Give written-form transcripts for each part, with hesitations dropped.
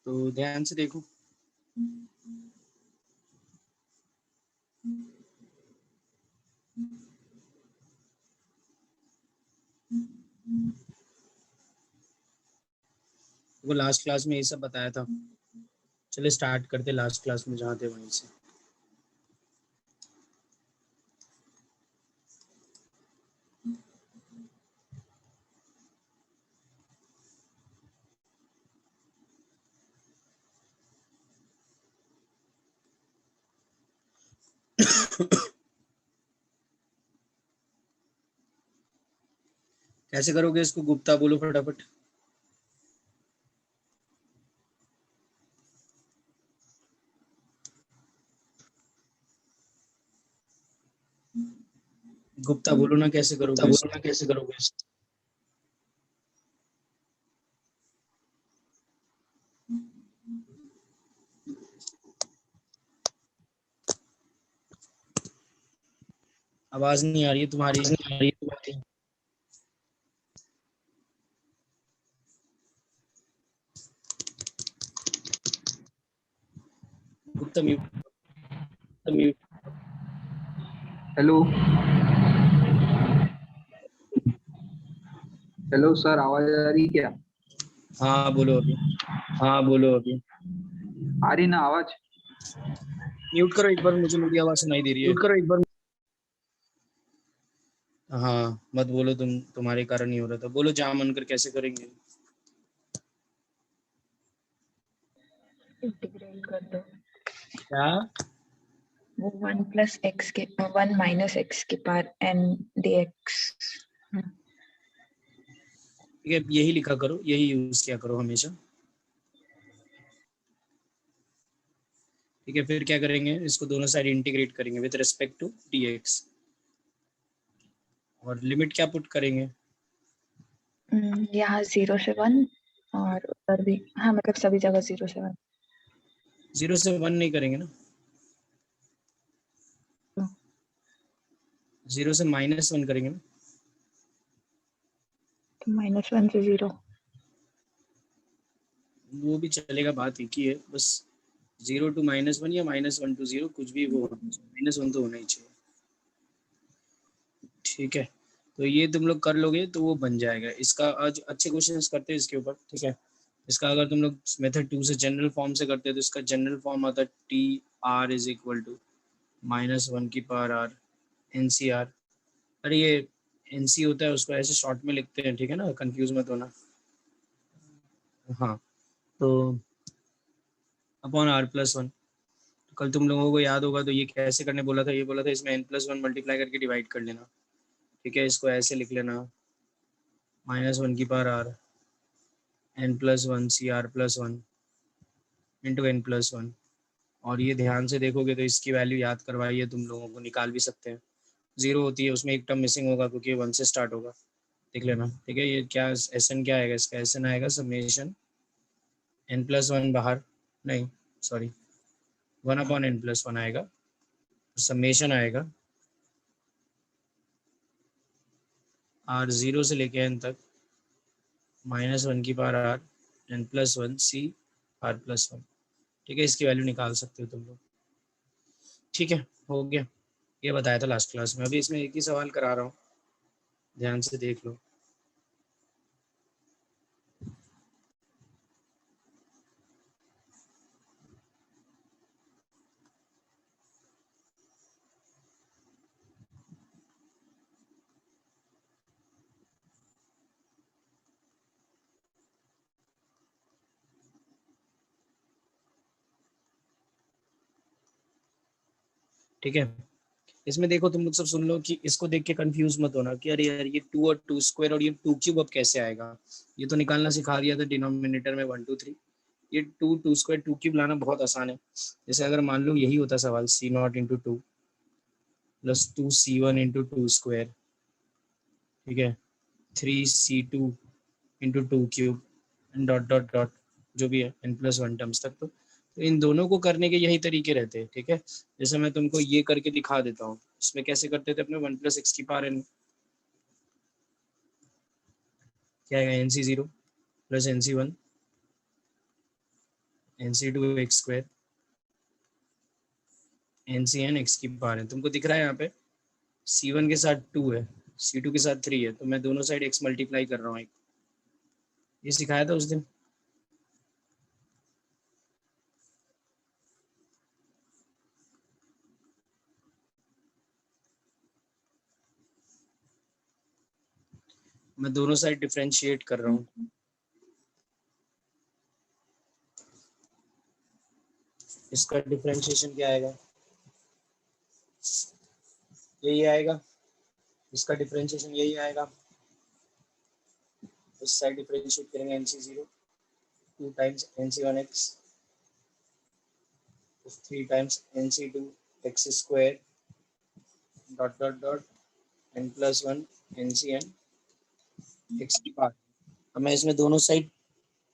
तो ध्यान से देखो। वो लास्ट क्लास में ये सब बताया था। चलिए स्टार्ट करते लास्ट क्लास में जहाँ थे वहीं से। कैसे करोगे इसको? गुप्ता बोलो फटाफट। गुप्ता बोलो ना, कैसे करोगे इसको? कैसे करोगे? आवाज नहीं आ रही है तुम्हारी। Gupta mute. Hello hello sir, आवाज आ रही क्या? हाँ बोलो अभी। आ रही ना आवाज? म्यूट करो एक बार, मुझे मेरी आवाज सुनाई दे रही है। म्यूट करो एक बार। हाँ मत बोलो, तुम्हारे कारण नहीं हो रहा था। बोलो जहाँ मन कर कैसे करेंगे। इंटीग्रेट कर दो। क्या? वो 1 प्लस एक्स के 1 माइनस एक्स के पार n dx। ठीक है, यही लिखा करो, यही यूज किया करो हमेशा। ठीक है, फिर क्या करेंगे, इसको दोनों साइड इंटीग्रेट करेंगे विद रिस्पेक्ट टू dx। और लिमिट क्या पुट करेंगे? यहाँ 0 से 1 और उधर भी, हाँ मतलब सभी जगह 0 से 1। 0 से 1 नहीं करेंगे ना, 0 से -1 करेंगे ना। -1 से 0। वो भी चलेगा, बात एक ही है बस। 0 to -1 या -1 to 0, कुछ भी वो -1 तो होना ही चाहिए। ठीक है, तो ये तुम लोग कर लोगे तो वो बन जाएगा। इसका आज अच्छे क्वेश्चंस करते हैं इसके ऊपर। ठीक है, इसका अगर तुम लोग मेथड 2 से जनरल फॉर्म से करते हैं तो इसका जनरल फॉर्म आता है TR इज इक्वल टू -1 की पावर R NCR। अरे ये NC होता है, उसको ऐसे शॉर्ट में लिखते हैं, ठीक है ना, कंफ्यूज मत होना। हाँ, तो अपॉन R+1। तो कल तुम लोगों को याद होगा तो ये कैसे करने बोला था, ये बोला था इसमें n+1 मल्टीप्लाई करके डिवाइड कर लेना। ठीक है, इसको ऐसे लिख लेना, -1 की power R n+1 CR+1 into n+1। और ये ध्यान से देखोगे तो इसकी वैल्यू याद करवाई है तुम लोगों को, निकाल भी सकते हैं। 0 होती है, उसमें एक टर्म मिसिंग होगा क्योंकि 1 से स्टार्ट होगा, देख लेना। ठीक है, ये क्या SN क्या आएगा, इसका SN आएगा समेशन n+1 बाहर, नहीं सॉरी 1/n+1 आएगा, समेशन आएगा R 0 से लेके n तक -1 की पावर R n+1 CR+1। ठीक है, इसकी वैल्यू निकाल सकते हो तुम लोग। ठीक है, हो गया, ये बताया था लास्ट क्लास में। अभी इसमें एक ही सवाल करा रहा हूँ, ध्यान से देख लो। ठीक है, इसमें देखो तुम लोग सब सुन लो कि इसको देख के कंफ्यूज मत होना कि अरे यार ये 2 और 2 स्क्वायर और ये 2 क्यूब अब कैसे आएगा। ये तो निकालना सिखा दिया था डिनोमिनेटर में 1 2 3। ये 2 स्क्वायर 2 क्यूब लाना बहुत आसान है। जैसे अगर मान लो यही होता सवाल C0 into 2 plus 2C1 into 2 square, ठीक है, 3C2 into 2 cube dot dot dot, जो भी है n+1 टर्म्स तक। तो इन दोनों को करने के यही तरीके रहते हैं। ठीक है, जैसे मैं तुमको ये करके दिखा देता हूँ। इसमें कैसे करते थे अपने 1 + x की पावर n, क्या आएगा NC0 plus NC1 nc2 x² ncn x की पावर है। तुमको दिख रहा है यहाँ पे c1 के साथ 2 है, c2 के साथ 3 है, तो मैं दोनों साइड x मल्टीप्लाई कर रहा हूँ। ये सिखाया था उस दिन। मैं दोनों साइड डिफरेंशिएट कर रहा हूँ। इसका डिफरेंशिएशन क्या आएगा, यही आएगा। इसका डिफरेंशिएशन यही आएगा। इस साइड डिफरेंशिएट करेंगे nc0 2 times nc1x 3 times nc2 x² dot dot dot n+1 ncn x की पावर। अब मैं इसमें दोनों साइड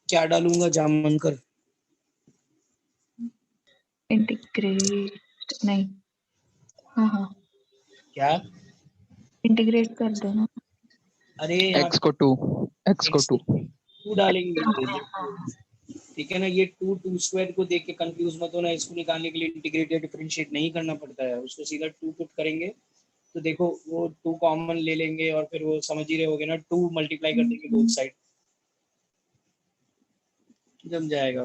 क्या डालूंगा जामनकर? इंटीग्रेट नहीं, हाँ क्या? इंटीग्रेट कर दो ना। अरे यहाँ x को 2 डालेंगे, हाँ, ठीक है ना। ये 2 को देख के कंफ्यूज मत होना। इसको निकालने के लिए इंटीग्रेट या डिफरेंशिएट नहीं करना पड़ता है, उसको सीधा 2 पुट करेंगे तो देखो वो 2 कॉमन ले लेंगे और फिर वो समझ ही रहे होगे ना, 2 मल्टीप्लाई कर देंगे बोथ साइड, जम जाएगा।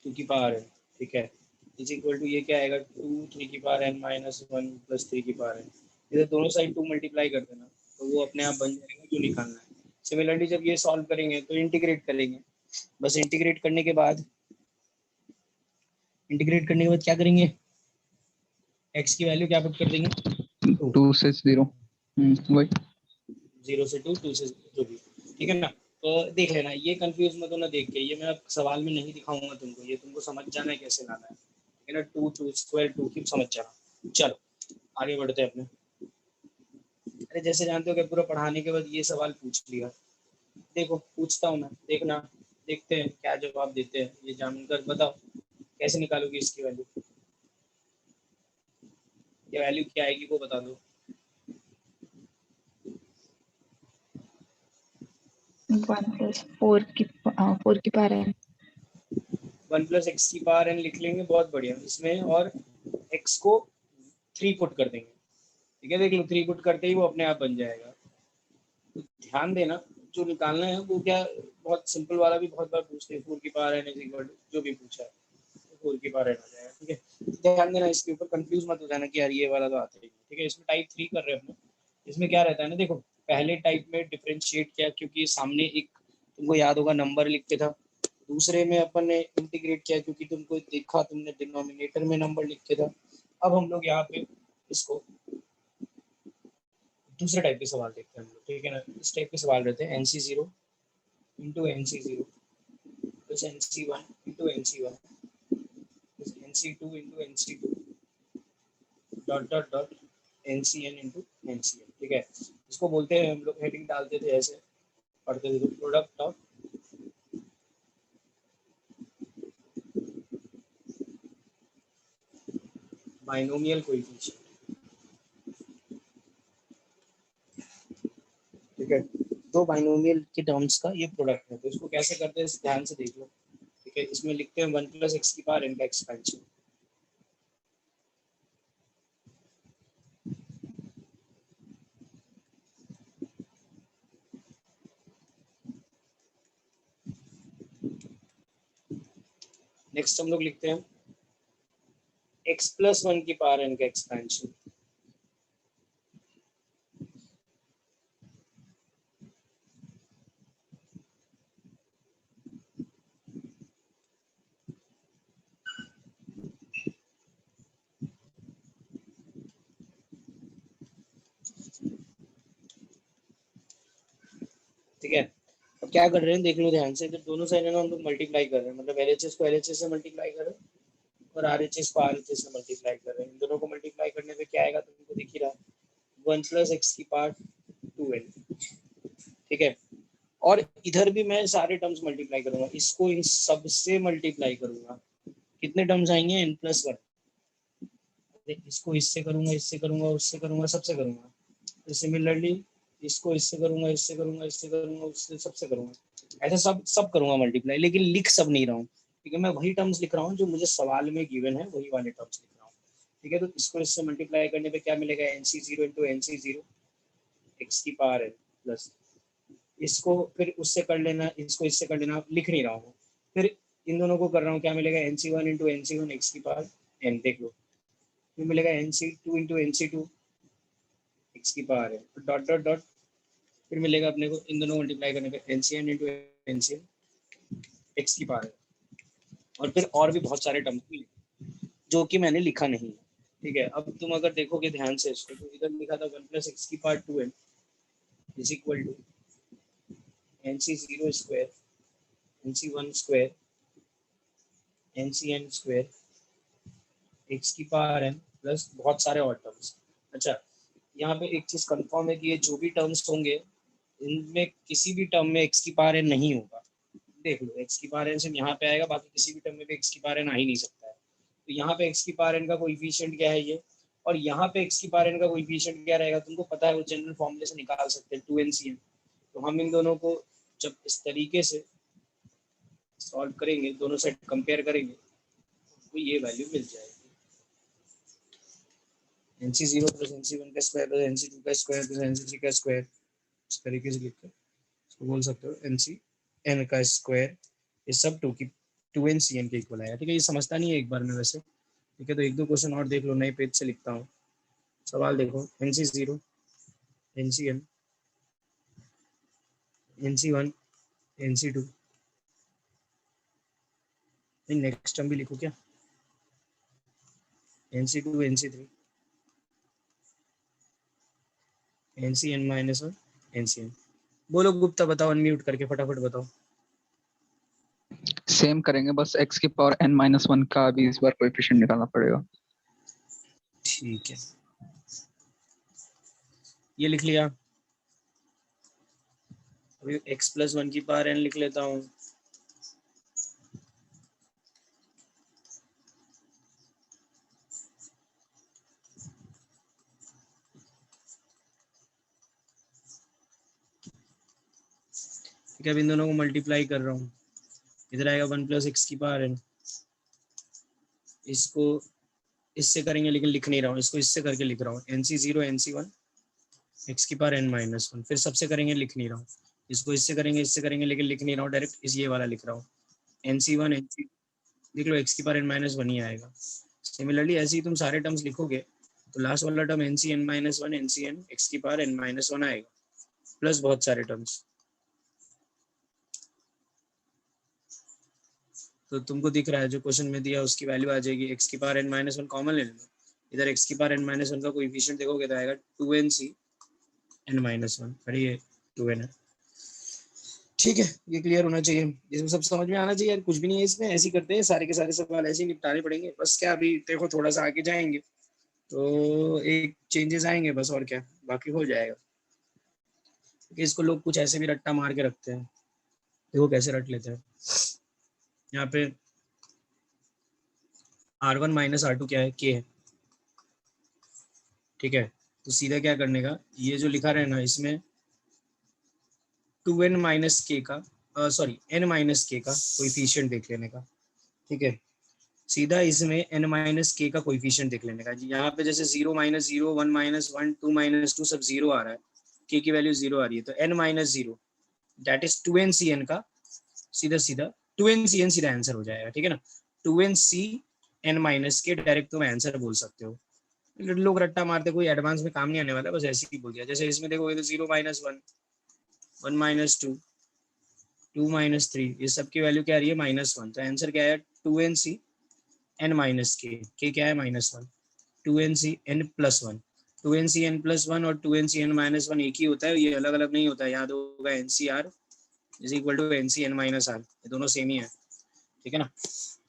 2 की पावर है, ठीक है, इज इक्वल टू ये क्या आएगा 2 3 की पावर n माइनस 1 प्लस 3 की पावर है। इधर दोनों साइड 2 मल्टीप्लाई कर देना तो वो अपने आप बन जाएगा जो निकालना है। सिमिलरली जब ये सॉल्व करेंगे तो इंटीग्रेट करेंगे। बस इंटीग्रेट करने के बाद क्या करेंगे, x की वैल्यू क्या पुट कर देंगे 2 से 0 वही 0 से 2 2 से 0 जो भी, ठीक है ना। तो देख लेना, ये कंफ्यूज मत होना देख के, ये मैं अब सवाल में नहीं दिखाऊंगा तुमको, ये तुमको समझ जाना है कैसे लाना है, ठीक है ना। 2 2 स्क्वायर 2 की समझ जाना। चलो आगे बढ़ते हैं अपने। अरे जैसे जानते हो कि पूरा पढ़ाने के बाद ये सवाल पूछ लिया, देखो पूछता हूँ मैं, देखना, देखते हैं क्या जवाब देते हैं। ये जानकर बताओ कैसे निकालोगे इसकी वैल्यू, ये वैल्यू क्या आएगी वो बता दो। 1 + 4 की पावर है। 1 + x की पावर n लिख लेंगे, बहुत बढ़िया इसमें, और x को 3 पुट कर देंगे, ठीक है। देख लो 3 पुट करते ही वो अपने आप बन जाएगा। तो ध्यान देना जो निकालना है वो क्या, बहुत सिंपल वाला भी बहुत बार पूछते हैं, 4 की power n is equal to जो भी पूछा है 4 की पावर n आ जाएगा, ठीक है। ध्यान देना इसके ऊपर, कंफ्यूज मत हो जाना कि यार ये वाला तो आता ही नहीं, ठीक है। इसमें टाइप 3 कर रहे हैं अपने। इसमें क्या रहता है ना, देखो पहले टाइप में डिफरेंशिएट किया क्योंकि सामने एक तुमको याद होगा नंबर लिखते था, दूसरे में अपन ने इंटीग्रेट किया क्योंकि तुमको देखा तुमने डिनोमिनेटर में नंबर लिखते था। अब हम लोग यहाँ पे इसको दूसरे टाइप के सवाल देखते हैं हम लोग, ठीक है ना। इस टाइप के सवाल रहते हैं nc0 into nc0 plus nc1 into nc1 plus nc2 into nc2 dot dot dot ncn into ncn, ठीक है। इसको बोलते हैं, हम लोग हेडिंग डालते थे ऐसे पढ़ते थे, तो प्रोडक्ट ऑफ बाइनोमियल कोएफिशिएंट, ठीक है। दो बाइनोमियल के टर्म्स का ये प्रोडक्ट है, तो इसको कैसे करते हैं ध्यान से देख लो, ठीक है। इसमें लिखते हैं 1 + x की पावर n का एक्सपेंशन। नेक्स्ट हम लोग लिखते हैं x + 1 की पावर n का एक्सपेंशन। ठीक है। अब क्या कर रहे हैं देख लो ध्यान से, जब दोनों साइड है ना हम लोग मल्टीप्लाई कर रहे हैं, मतलब LHS को LHS से मल्टीप्लाई कर रहे हैं और RHS को RHS से मल्टीप्लाई कर रहे हैं। इन दोनों को मल्टीप्लाई करने पे क्या आएगा तुमको दिख ही रहा है 1 + x की पावर 2n, ठीक है। और इधर भी मैं सारे टर्म्स मल्टीप्लाई करूंगा, इसको इन सब से मल्टीप्लाई करूंगा, कितने टर्म्स आएंगे n+1, इसको इससे करूंगा, इससे करूंगा, उससे करूंगा, सबसे करूंगा। तो सिमिलरली इसको इससे करूंगा, इससे करूंगा, इससे करूंगा, उससे सबसे करूंगा। ऐसे सब सब करूंगा मल्टीप्लाई, लेकिन लिख सब नहीं रहा हूँ, ठीक है। मैं वही टर्म्स लिख रहा हूँ जो मुझे सवाल में गिवन है, वही वाले टर्म्स लिख रहा हूँ, ठीक है। तो इसको इससे मल्टीप्लाई करने पे क्या मिलेगा, NC0 इंटू NC0 एक्स की पावर n प्लस, इसको फिर उससे कर लेना, इसको इससे कर लेना, लिख नहीं रहा हूँ। फिर इन दोनों को कर रहा हूँ, क्या मिलेगा, NC1 इंटू NC1 एक्स की पावर n, देख लो। फिर मिलेगा NC2 इंटू NC2 एक्स की power n, dot dot dot. फिर मिलेगा अपने को इन दोनों को मल्टीप्लाई करने पे NCn इंटू NCn एक्स की पावर n, और फिर और भी बहुत सारे टर्म जो कि मैंने लिखा नहीं है, ठीक है। अब तुम अगर देखोगे ध्यान से इसको, तो इधर लिखा था 1 प्लस एक्स की power 2n is equal to NC0 square NC1 square NCn square x की पावर n प्लस बहुत सारे और टर्म्स। अच्छा, यहाँ पे एक चीज कंफर्म है कि ये जो भी टर्म्स होंगे, इनमें किसी भी टर्म में एक्स की पावर n नहीं होगा। देख लो, एक्स की पावर n सिर्फ यहाँ पे आएगा, बाकी किसी भी टर्म में भी एक्स की पावर n आ ही नहीं सकता है। तो यहाँ पे एक्स की पावर n का कोएफिशिएंट क्या है ये, और यहाँ पे एक्स की पावर n का कोएफिशिएंट क्या रहेगा, तुमको पता है, वो जनरल फॉर्मूले से निकाल सकते हैं, 2NCn। तो हम इन दोनों को जब इस तरीके से सॉल्व करेंगे, दोनों साइड कंपेयर करेंगे, तो ये वैल्यू मिल जाएगी। NC0 प्लस NC1 का स्क्वायर प्लस NC2 का स्क्वायर प्लस NC3 का स्क्वायर, इस तरीके से लिखकर इसको बोल सकते हो NCn का स्क्वायर, ये सब 2NCn के इक्वल आया, ठीक है। ये समझता नहीं है एक बार में वैसे, ठीक है। तो एक दो क्वेश्चन और देख लो, नए पेज से लिखता हूँ। सवाल देखो, NC0 NCn NC1 NC2, next term भी लिखो क्या, NC2 NC3 NCn minus 1 NCn। बोलो गुप्ता, बताओ अनम्यूट करके फटाफट बताओ। सेम करेंगे, बस x की पावर n-1 का भी इस बार कोएफिशिएंट निकालना पड़ेगा। ठीक है, ये लिख लिया। अभी x प्लस 1 की पावर n लिख लेता हूँ। ठीक है, अब इन दोनों को मल्टीप्लाई कर रहा हूँ, इधर आएगा 1 प्लस एक्स की पावर n, इसको इससे करेंगे लेकिन लिख नहीं रहा हूँ, इसको इससे करके लिख रहा हूँ, NC0 NC1 एक्स की पावर n-1। फिर सबसे करेंगे, लिख नहीं रहा हूँ, इसको इससे करेंगे लेकिन लिख नहीं रहा हूँ, डायरेक्ट इस ये वाला लिख रहा हूँ, NC1 NC, देख लो एक्स की पावर n-1 ही आएगा। सिमिलरली ऐसे ही तुम सारे टर्म्स लिखोगे, तो लास्ट वाला टर्म NCn-1 NCn एक्स की पावर n-1 आएगा, प्लस बहुत सारे टर्म्स। तो तुमको दिख रहा है जो क्वेश्चन में दिया उसकी वैल्यू आ जाएगी, एक्स की पावर n-1 कॉमन ले लो, इधर एक्स की पावर n-1 का कोएफिशिएंट देखोगे तो आएगा 2NC n-1, अरे ये 2n है, ठीक है। ये क्लियर होना चाहिए, इसमें सब समझ में आना चाहिए, कुछ भी नहीं है इसमें, ऐसे ही करते हैं सारे के सारे सवाल, ऐसे ही निपटाने पड़ेंगे बस। क्या अभी देखो थोड़ा सा आगे जाएंगे तो एक चेंजेस आएंगे बस, और क्या, बाकी हो जाएगा। क्योंकि इसको लोग कुछ ऐसे भी रट्टा मार के रखते हैं, देखो कैसे रट लेते हैं। यहाँ पे R1 माइनस R2 क्या है, K है, ठीक है। तो सीधा क्या करने का, ये जो लिखा रहे ना इसमें 2n माइनस के का, सॉरी n माइनस के का कोएफिशिएंट देख लेने का, ठीक है। सीधा इसमें n माइनस के का कोएफिशिएंट देख लेने का। यहाँ पे जैसे 0 माइनस 0 1 माइनस 1 2 माइनस 2 सब 0 आ रहा है, k की वैल्यू 0 आ रही है, तो n minus 0 that is 2NCn का सीधा सीधा 2NCn सीधा आंसर हो जाएगा, ठीक है ना। 2NCn माइनस के डायरेक्ट तुम आंसर बोल सकते हो। लोग रट्टा मारते, कोई एडवांस में काम नहीं आने वाला, बस ऐसे ही बोल दिया। जैसे इसमें देखोगे तो 0 माइनस 1 1 माइनस 2 2 माइनस 3, ये सब की वैल्यू क्या आ रही है, -1, तो आंसर क्या है 2NCn माइनस के क्या है -1, 2NCn प्लस 1, 2NCn प्लस 1 और 2NCn माइनस 1 एक ही होता है, ये अलग अलग नहीं होता है, याद होगा NCr is equal to NCn minus r, ये दोनों सेम ही है, ठीक है ना।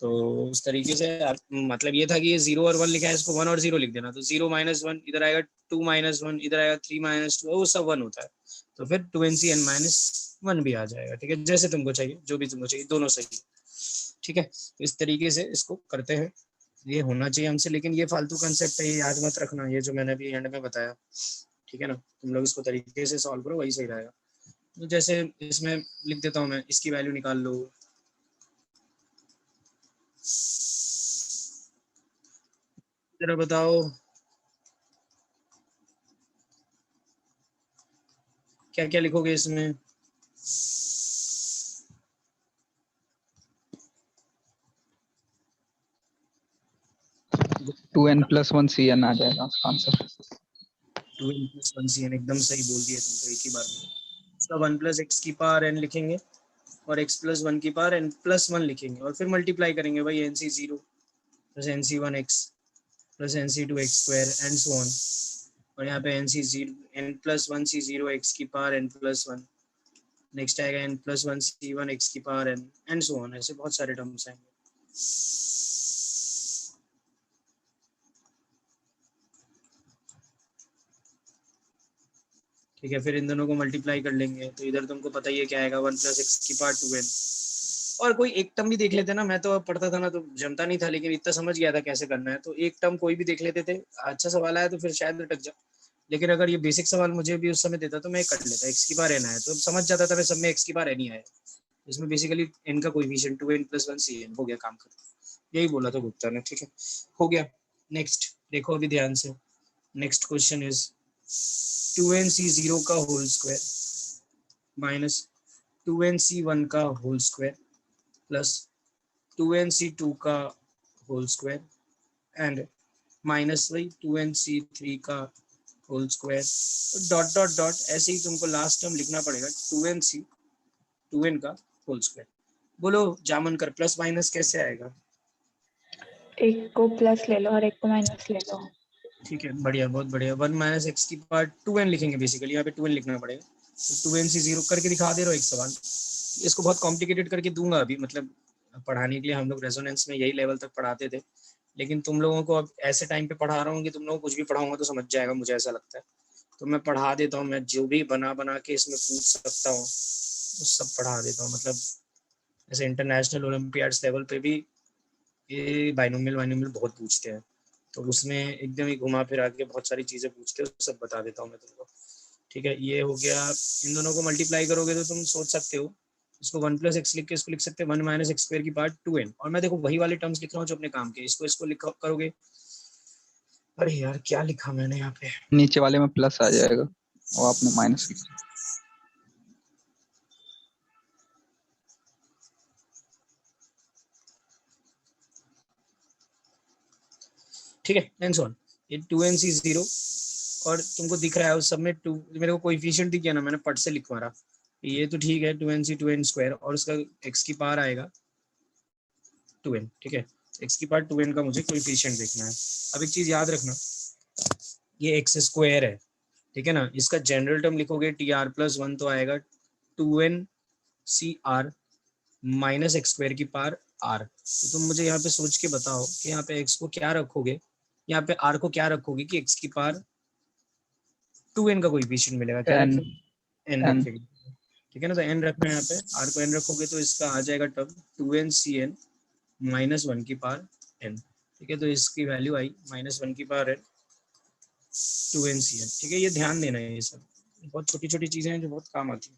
तो उस तरीके से मतलब ये था कि ये 0 और 1 लिखा है, इसको 1 और 0 लिख देना, तो 0 माइनस 1 इधर आएगा, 2 माइनस 1 इधर आएगा, 3 माइनस 2 वो सब 1 होता है, तो फिर 2NCn माइनस 1 भी आ जाएगा, ठीक है। जैसे तुमको चाहिए, जो भी तुमको चाहिए, दोनों सही है, ठीक है। तो इस तरीके से इसको करते हैं, ये होना चाहिए हमसे, लेकिन ये फालतू कंसेप्ट है, ये याद मत रखना, ये जो मैंने अभी एंड में बताया, ठीक है ना। तुम लोग इसको तरीके से सॉल्व करो, वही सही रहेगा। तो जैसे इसमें लिख देता हूँ मैं, इसकी वैल्यू निकाल लो। जरा बताओ क्या क्या लिखोगे इसमें? Two N plus one C N आ जाएगा उसका आंसर। 2n + 1cn एकदम सही बोल दिया तुम तो एक ही बार में। इसका 1 + x की पावर n लिखेंगे और x + 1 की पावर n+1 लिखेंगे और फिर मल्टीप्लाई करेंगे भाई nc0 + nc1x + nc2x² and so on. और यहाँ पे nc0 n+1c0 x की पावर n+1, नेक्स्ट आएगा n+1c1 x की power n and so on. ऐसे बहुत सारे टर्म्स आएंगे। ठीक है, फिर इन दोनों को मल्टीप्लाई कर लेंगे तो इधर तुमको पता ही है क्या आएगा, 1 + x की पावर 2n। और कोई एक टर्म भी देख लेते ना, मैं तो पढ़ता था ना तो जमता नहीं था, लेकिन इतना समझ गया था कैसे करना है, तो एक टर्म कोई भी देख लेते थे। अच्छा सवाल आया तो फिर शायद अटक जा, लेकिन अगर ये बेसिक सवाल मुझे भी उस समय देता तो मैं कर लेता। x की पावर n आया तो समझ जाता था मैं, सब में x की पावर n ही आया। इसमें बेसिकली n का कोएफिशिएंट 2n + 1cn हो गया काम खत्म। यही बोला था गुप्ता ने। ठीक है, हो गया। नेक्स्ट देखो अभी ध्यान से, नेक्स्ट क्वेश्चन इज 2nc0 का होल स्क्वायर माइनस 2nc1 का होल स्क्वायर प्लस 2nc2 का होल स्क्वायर एंड माइनस वही 2nc3 का whole square dot dot dot. ऐसे ही तुमको लास्ट टर्म लिखना पड़ेगा 2n का होल स्क्वायर। बोलो जामन कर, प्लस माइनस कैसे आएगा? एक को प्लस ले लो और एक को माइनस ले लो। ठीक है, बढ़िया, बहुत बढ़िया। 1 - x की पावर 2n लिखेंगे, बेसिकली यहाँ पे 2n लिखना पड़ेगा। तो 2nc0 करके दिखा दे रहा हूँ एक सवाल। इसको बहुत कॉम्प्लिकेटेड करके दूंगा अभी, मतलब पढ़ाने के लिए हम लोग रेजोनेंस में यही लेवल तक पढ़ाते थे, लेकिन तुम लोगों को अब ऐसे टाइम पे पढ़ा रहा हूँ कि तुम लोगों को कुछ भी पढ़ाऊंगा तो समझ जाएगा, मुझे ऐसा लगता है। तो मैं पढ़ा देता हूँ, मैं जो भी बना बना के इसमें पूछ सकता हूँ वो सब पढ़ा देता हूँ। मतलब जैसे इंटरनेशनल ओलंपियाड्स लेवल पे भी ये बाइनोमियल बहुत पूछते हैं, तो उसमें एकदम ही घुमा फिरा के बहुत सारी चीज़ें पूछते हो, सब बता देता हूँ मैं तुमको। ठीक है, ये हो गया। इन दोनों को मल्टीप्लाई करोगे तो तुम सोच सकते हो, इसको 1 + x लिख के इसको लिख सकते हैं 1 - x² की पावर 2n। और मैं देखो वही वाले टर्म्स लिख रहा हूँ जो अपने काम के, इसको लिखो करोगे। अरे यार क्या लिखा मैंने यहाँ पे? नीचे वाले में प्लस आ जाएगा और आपने माइनस लिखा। ठीक है, एंड सो ऑन। ये 2nc0 और तुमको दिख रहा है उस सब में 2, मेरे को कोएफिशिएंट दिख गया ना, मैंने पट से लिखवा रहा। ये तो ठीक है, 2nc2n² और उसका x की पावर आएगा 2n। ठीक है, x की पावर 2n का मुझे कोएफिशिएंट देखना है। अब एक चीज याद रखना, ये x² है, ठीक है ना, इसका जनरल टर्म लिखोगे tr+1 तो आएगा 2ncr - x² की पावर r। तो तुम मुझे यहाँ पे सोच के बताओ कि यहाँ पे x को क्या रखोगे, यहाँ पे r को क्या रखोगे कि x की पावर 2n का कोएफिशिएंट मिलेगा। क्या एन रखेंगे? n एन रखेंगे। ठीक है ना, तो n रखना है यहाँ पे, r को n रखोगे तो इसका आ जाएगा टर्म 2ncn - 1 की पावर n। ठीक है, तो इसकी वैल्यू आई -1 की पावर n 2ncn। ठीक है, ये ध्यान देना है, ये सब बहुत छोटी छोटी चीजें हैं जो बहुत काम आती है।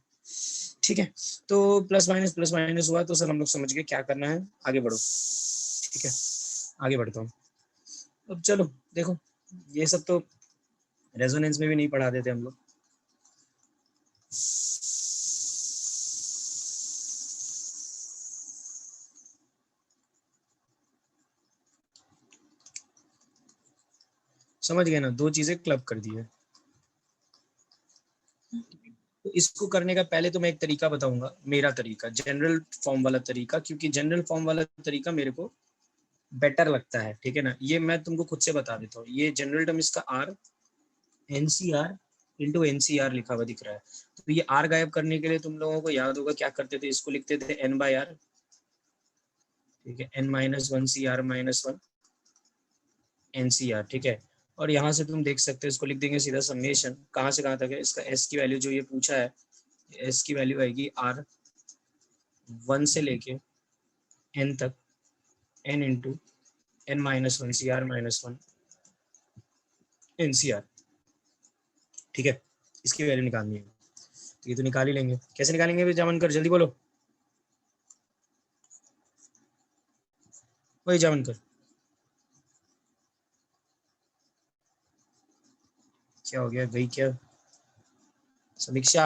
ठीक है, तो प्लस माइनस हुआ तो सर हम लोग समझ गए क्या करना है, आगे बढ़ो। ठीक है, आगे बढ़ता हूँ। अब चलो देखो, ये सब तो रेजोनेंस में भी नहीं पढ़ा देते हम लोग। समझ गए ना, दो चीजें क्लब कर दी है। तो इसको करने का पहले तो मैं एक तरीका बताऊंगा, मेरा तरीका, जनरल फॉर्म वाला तरीका, क्योंकि जनरल फॉर्म वाला तरीका मेरे को बेटर लगता है। ठीक है ना, ये मैं तुमको खुद से बता देता हूँ। ये जनरल टर्म इसका r NCR × NCR लिखा हुआ दिख रहा है, तो ये r गायब करने के लिए तुम लोगों को याद होगा क्या करते थे, इसको लिखते थे n/r। ठीक है, n - 1 CR - 1 NCR। ठीक है, और यहाँ से तुम देख सकते हो, इसको लिख देंगे सीधा समेशन, कहाँ से कहाँ तक है इसका s की वैल्यू जो ये पूछा है, s की वैल्यू आएगी r 1 से लेके n तक, n × n - 1 CR - 1 NCR। ठीक है, इसकी वैल्यू निकालनी है। तो ये तो निकाल ही लेंगे। कैसे निकालेंगे भी जामनकर, जल्दी बोलो। वही जामनकर, क्या हो गया गई क्या? समीक्षा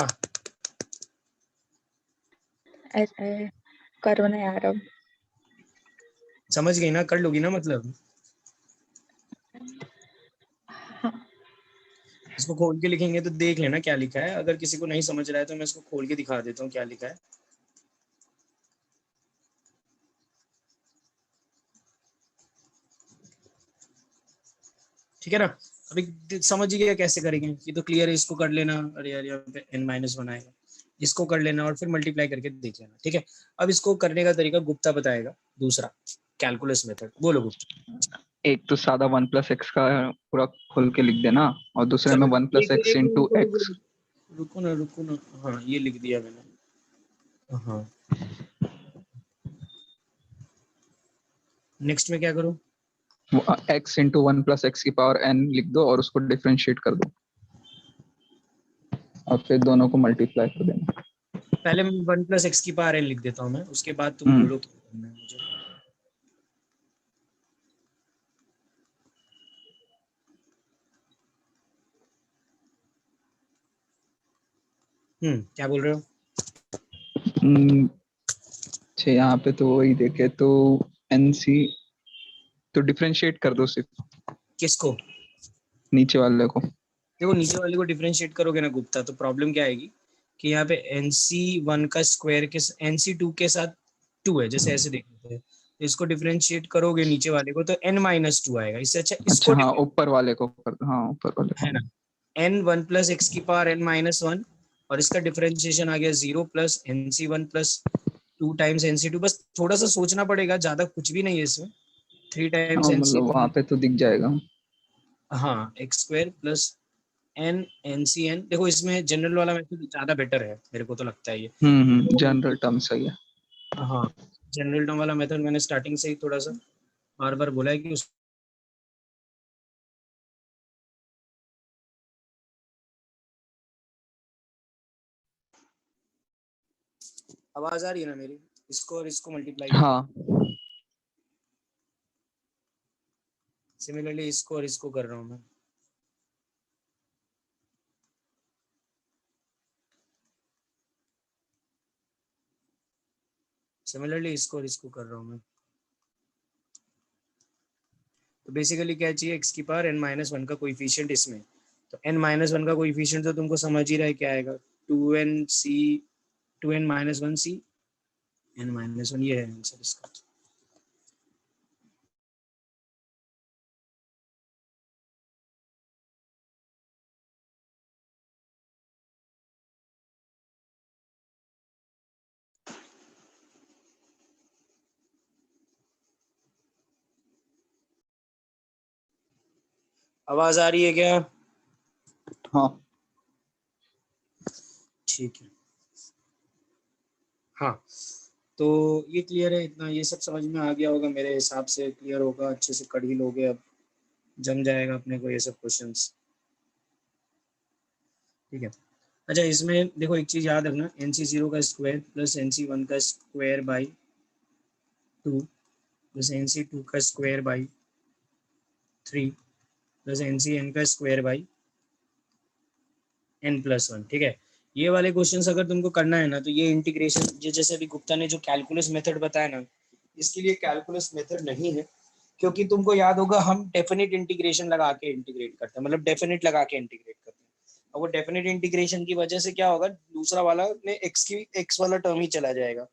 ऐसे करो ना यार अब। समझ गई ना, कर लोगी ना मतलब। हाँ, इसको खोल के लिखेंगे तो देख लेना क्या लिखा है, अगर किसी को नहीं समझ रहा है तो मैं इसको खोल के दिखा देता हूँ क्या लिखा है। ठीक है ना, अभी समझ ही गया कैसे करेंगे, ये तो क्लियर है। इसको कर लेना, अरे यार यहाँ पे n-1 आएगा, इसको कर लेना और फिर मल्टीप्लाई करके देख लेना। ठीक है, अब इसको करने का तरीका गुप्ता बताएगा, दूसरा कैलकुलस मेथड। बोलो गुप्ता। एक तो सादा 1+x का पूरा खोल के लिख देना, और दूसरे में चलो 1+x इंटू एक्स। रुको ना, हाँ ये लिख दिया मैंने। हाँ नेक्स्ट में क्या करूँ? x इंटू 1+x की पावर n लिख दो और उसको डिफरेंशिएट कर दो, और फिर दोनों को मल्टीप्लाई कर देना। पहले 1+x की पावर n लिख देता हूँ मैं, उसके बाद तुम बोलो क्या करना है मुझे। क्या बोल रहे हो? अच्छा, यहाँ पे तो वही देखे तो nc, तो डिफरेंशिएट कर दो सिर्फ किसको? नीचे वाले को। देखो नीचे वाले को डिफरेंशिएट करोगे ना गुप्ता, तो प्रॉब्लम क्या आएगी कि यहाँ पे NC1 का स्क्वायर के NC2 के साथ 2 है, जैसे ऐसे देख लेते हैं। तो इसको डिफरेंशिएट करोगे नीचे वाले को तो n-2 आएगा। इससे अच्छा इसको अच्छा हाँ, ऊपर वाले को कर दो, हाँ ऊपर वाले है को। ना, n1+x की पावर n-1, और इसका डिफरेंशिएशन आ गया 0 plus NC1 plus 2 times NC2। बस थोड़ा सा सोचना पड़ेगा, ज्यादा कुछ भी नहीं है इसमें। 3 टाइम्स हाँ मतलब वहाँ NC1, पे तो दिख जाएगा। हाँ x² प्लस n NCn। देखो इसमें जनरल वाला मेथड ज्यादा बेटर है, मेरे को तो लगता है ये। जनरल टर्म सही है। हाँ जनरल टर्म वाला मेथड मैंने स्टार्टिंग से ही थोड़ा सा बार बार बोला है कि उस आवाज आ रही है ना मेरी? इसको और इसको मल्टीप्लाई कर रहा हूँ, हाँ सिमिलरली इसको और इसको कर रहा हूँ मैं। सिमिलरली इसको और इसको कर रहा हूँ मैं। तो बेसिकली क्या चाहिए, x की पावर n-1 का कोएफिशिएंट इसमें। तो n-1 का कोएफिशिएंट तो तुमको समझ ही रहा है क्या आएगा, 2n-1c n-1, ये है आंसर इसका। आवाज आ रही है क्या? हाँ ठीक है, हाँ तो ये क्लियर है, इतना ये सब समझ में आ गया होगा मेरे हिसाब से, क्लियर होगा, अच्छे से कर ही लोगे अब, जम जाएगा अपने को ये सब क्वेश्चंस। ठीक है, अच्छा इसमें देखो एक चीज याद रखना, NC0 का स्क्वायर प्लस NC1 का स्क्वायर बाई 2 प्लस NC2 का स्क्वायर बाई 3 प्लस NCn का स्क्वायर बाई n+1। ठीक है, ये वाले क्वेश्चंस अगर तुमको करना है ना, तो ये इंटीग्रेशन जैसे अभी गुप्ता ने जो कैलकुलस मेथड बताया ना, इसके लिए कैलकुलस मेथड नहीं है, क्योंकि तुमको याद होगा हम डेफिनेट इंटीग्रेशन लगा के इंटीग्रेट करते हैं, मतलब डेफिनेट लगा के इंटीग्रेट करते हैं। और वो डेफिनेट इंटीग्रेशन की वजह से क्या होगा, दूसरा वाला में एक्स वाला टर्म ही चला जाएगा,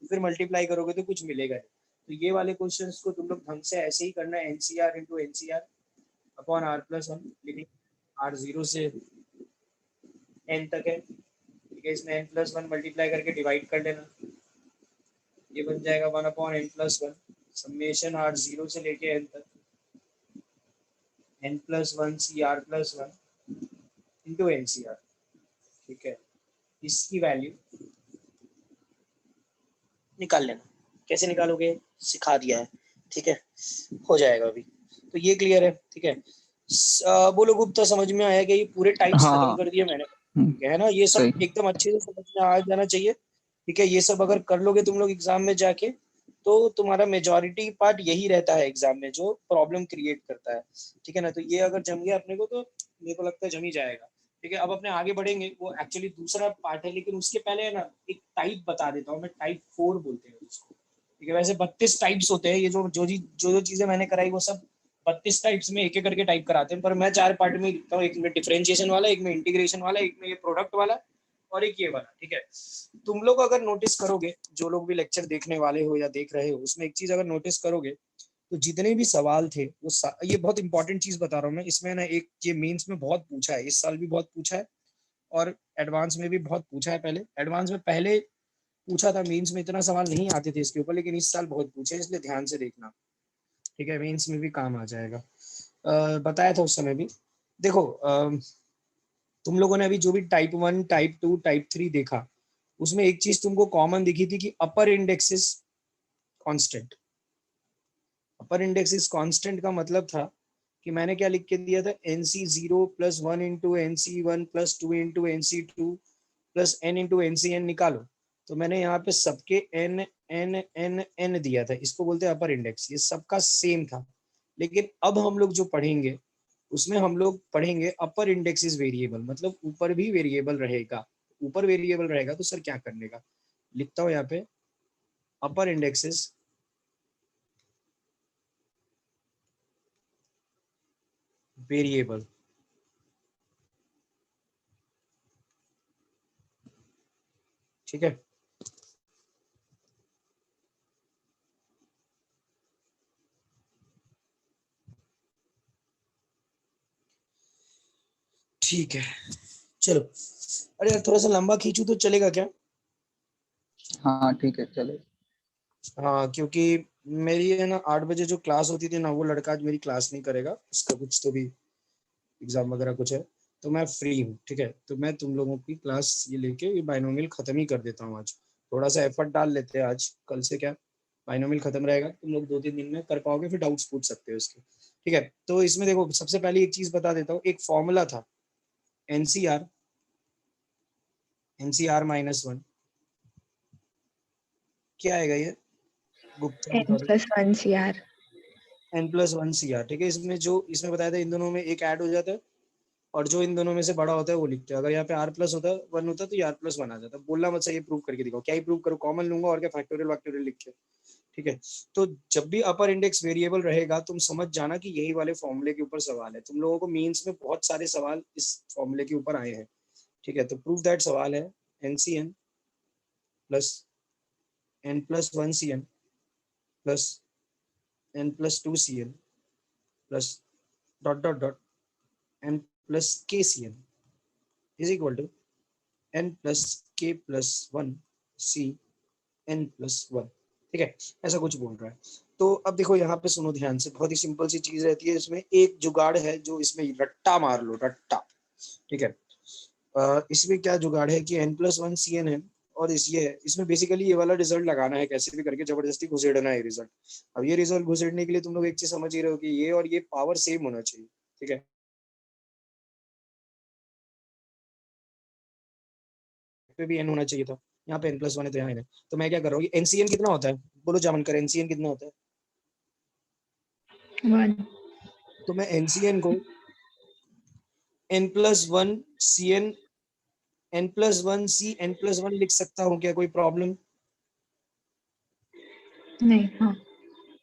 फिर मल्टीप्लाई करोगे तो कुछ मिलेगा नहीं। तो ये वाले क्वेश्चंस को तुम लोग ढंग से ऐसे ही करना है, NCR into NCR upon R+1, लेकिन R0 से n तक है। ठीक है, इसमें n+1 मल्टीप्लाई करके डिवाइड कर लेना, ये बन जाएगा 1/n+1 समेशन R0 से लेके n तक n+1 CR+1 इंटू NCR। ठीक है, इसकी वैल्यू निकाल लेना। कैसे निकालोगे सिखा दिया है, ठीक है, हो जाएगा अभी। तो ये क्लियर है, ठीक है। बोलो गुप्ता, समझ में आया कि ये पूरे टाइप्स खत्म हाँ कर दिए मैंने? है ना, ये सब सही। एकदम अच्छे से समझ में आ जाना चाहिए। ठीक है, ये सब अगर कर लोगे तुम लोग एग्जाम में जाके, तो तुम्हारा मेजोरिटी पार्ट यही रहता है एग्जाम में जो प्रॉब्लम क्रिएट करता है। ठीक है ना, तो ये अगर जम गया अपने को तो मेरे को लगता है जम ही जाएगा। ठीक है, अब अपने आगे बढ़ेंगे, वो एक्चुअली दूसरा पार्ट है, लेकिन उसके पहले है ना एक टाइप बता देता हूँ मैं, टाइप 4 बोलते हैं उसको। ठीक है, वैसे 32 टाइप्स होते हैं, ये जो चीजें मैंने कराई वो सब 32 टाइप्स में एक एक करके टाइप कराते हैं, पर मैं 4 पार्ट में लिखता हूँ, एक में डिफरेंशिएशन वाला, एक में इंटीग्रेशन वाला, एक में ये प्रोडक्ट वाला, और एक ये वाला। ठीक है, तुम लोग अगर नोटिस करोगे, जो लोग भी लेक्चर देखने वाले हो या देख रहे हो, उसमें एक चीज अगर नोटिस करोगे, तो जितने भी सवाल थे वो ये बहुत इंपॉर्टेंट चीज बता रहा हूँ मैं, इसमें ना एक ये मेंस में बहुत पूछा है, इस साल भी बहुत पूछा है, और एडवांस में भी बहुत पूछा है। पहले एडवांस में पहले पूछा था, मेंस में इतना सवाल नहीं आते थे इसके ऊपर, लेकिन इस साल बहुत पूछे, इसलिए ध्यान से देखना। ठीक है, मेंस में भी काम आ जाएगा। बताया था उस समय भी। देखो, तुम लोगों ने अभी जो भी टाइप 1, टाइप 2, टाइप 3 देखा, उसमें एक चीज तुमको कॉमन दिखी थी कि upper index is constant. Upper index is constant का मतलब था कि मैंने क्या लिख के दिया था, NC0 plus 1 into NC1 plus 2 into NC2 plus n into NCn निकालो। तो मैंने यहाँ पे सबके n n n n दिया था, इसको बोलते हैं अपर इंडेक्स, ये सबका सेम था। लेकिन अब हम लोग जो पढ़ेंगे, उसमें हम लोग पढ़ेंगे अपर इंडेक्स इज वेरिएबल, मतलब ऊपर भी वेरिएबल रहेगा। ऊपर वेरिएबल रहेगा तो सर क्या करने का, लिखता हूँ यहाँ पे, अपर इंडेक्स इज वेरिएबल। ठीक है, ठीक है, चलो। अरे यार, थोड़ा सा लंबा खींचू तो चलेगा क्या? हाँ ठीक है चले। हाँ, क्योंकि मेरी है ना 8 बजे जो क्लास होती थी ना, वो लड़का आज मेरी क्लास नहीं करेगा, उसका कुछ तो भी एग्जाम वगैरह कुछ है, तो मैं फ्री हूँ। ठीक है, तो मैं तुम लोगों की क्लास ये लेके ये बाइनोमियल खत्म ही कर देता हूँ आज। थोड़ा सा एफर्ट डाल लेते हैं आज, कल से क्या बाइनोमियल खत्म रहेगा, तुम लोग 2-3 दिन में कर पाओगे, फिर डाउट्स पूछ सकते हो इसके। ठीक है, तो इसमें देखो, सबसे पहले एक चीज बता देता हूँ, एक फॉर्मूला था, एनसीआर, -1, क्या आएगा ये, गुप्ता n बता दो। plus 1 CR. n+1 CR। ठीक है, इसमें जो इसमें बताया था, इन दोनों में एक ऐड हो जाता है, और जो इन दोनों में से बड़ा होता है वो लिखते हैं। अगर यहाँ पे r+1 होता तो ये r+1 आ जाता। बोलना मत, ये प्रूव करके दिखाओ, क्या ही प्रूव करो, कॉमन लूंगा और क्या, फैक्टोरियल वैक्टोरियल लिख के। ठीक है, तो जब भी अपर इंडेक्स वेरिएबल रहेगा, तुम समझ जाना कि यही वाले फॉर्मूले के ऊपर सवाल है। तुम लोगों को मीन्स में बहुत सारे सवाल इस फॉर्मूले के ऊपर आए हैं। ठीक है, तो प्रूव दैट सवाल है, NCn plus n+1 CN plus n+2 CN plus dot dot dot n+k CN is equal to n+k+1 CN+1। ठीक है, ऐसा कुछ बोल रहा है। तो अब देखो यहाँ पे सुनो ध्यान से, बहुत ही सिंपल सी चीज रहती है इसमें, एक जुगाड़ है जो इसमें रट्टा मार लो, रट्टा। ठीक है, इसमें क्या जुगाड़ है कि n+1 CN है, और ये है, इसमें बेसिकली ये वाला रिजल्ट लगाना है, कैसे भी करके जबरदस्ती घुसेड़ना है रिजल्ट। अब ये रिजल्ट घुसेड़ने के लिए तुम लोग एक चीज समझ ही रहे हो कि ये और ये पावर सेम होना चाहिए। ठीक है, पे भी n होना चाहिए था, यहाँ पे n+1 है तो यहाँ n है। तो मैं क्या कर रहा हूँ, NCN कितना होता है, बोलो जामन कर, NCN कितना होता है? 1. तो मैं NCN को n+1 CN n+1 C n+1 लिख सकता हूँ क्या, कोई प्रॉब्लम? नहीं, हाँ.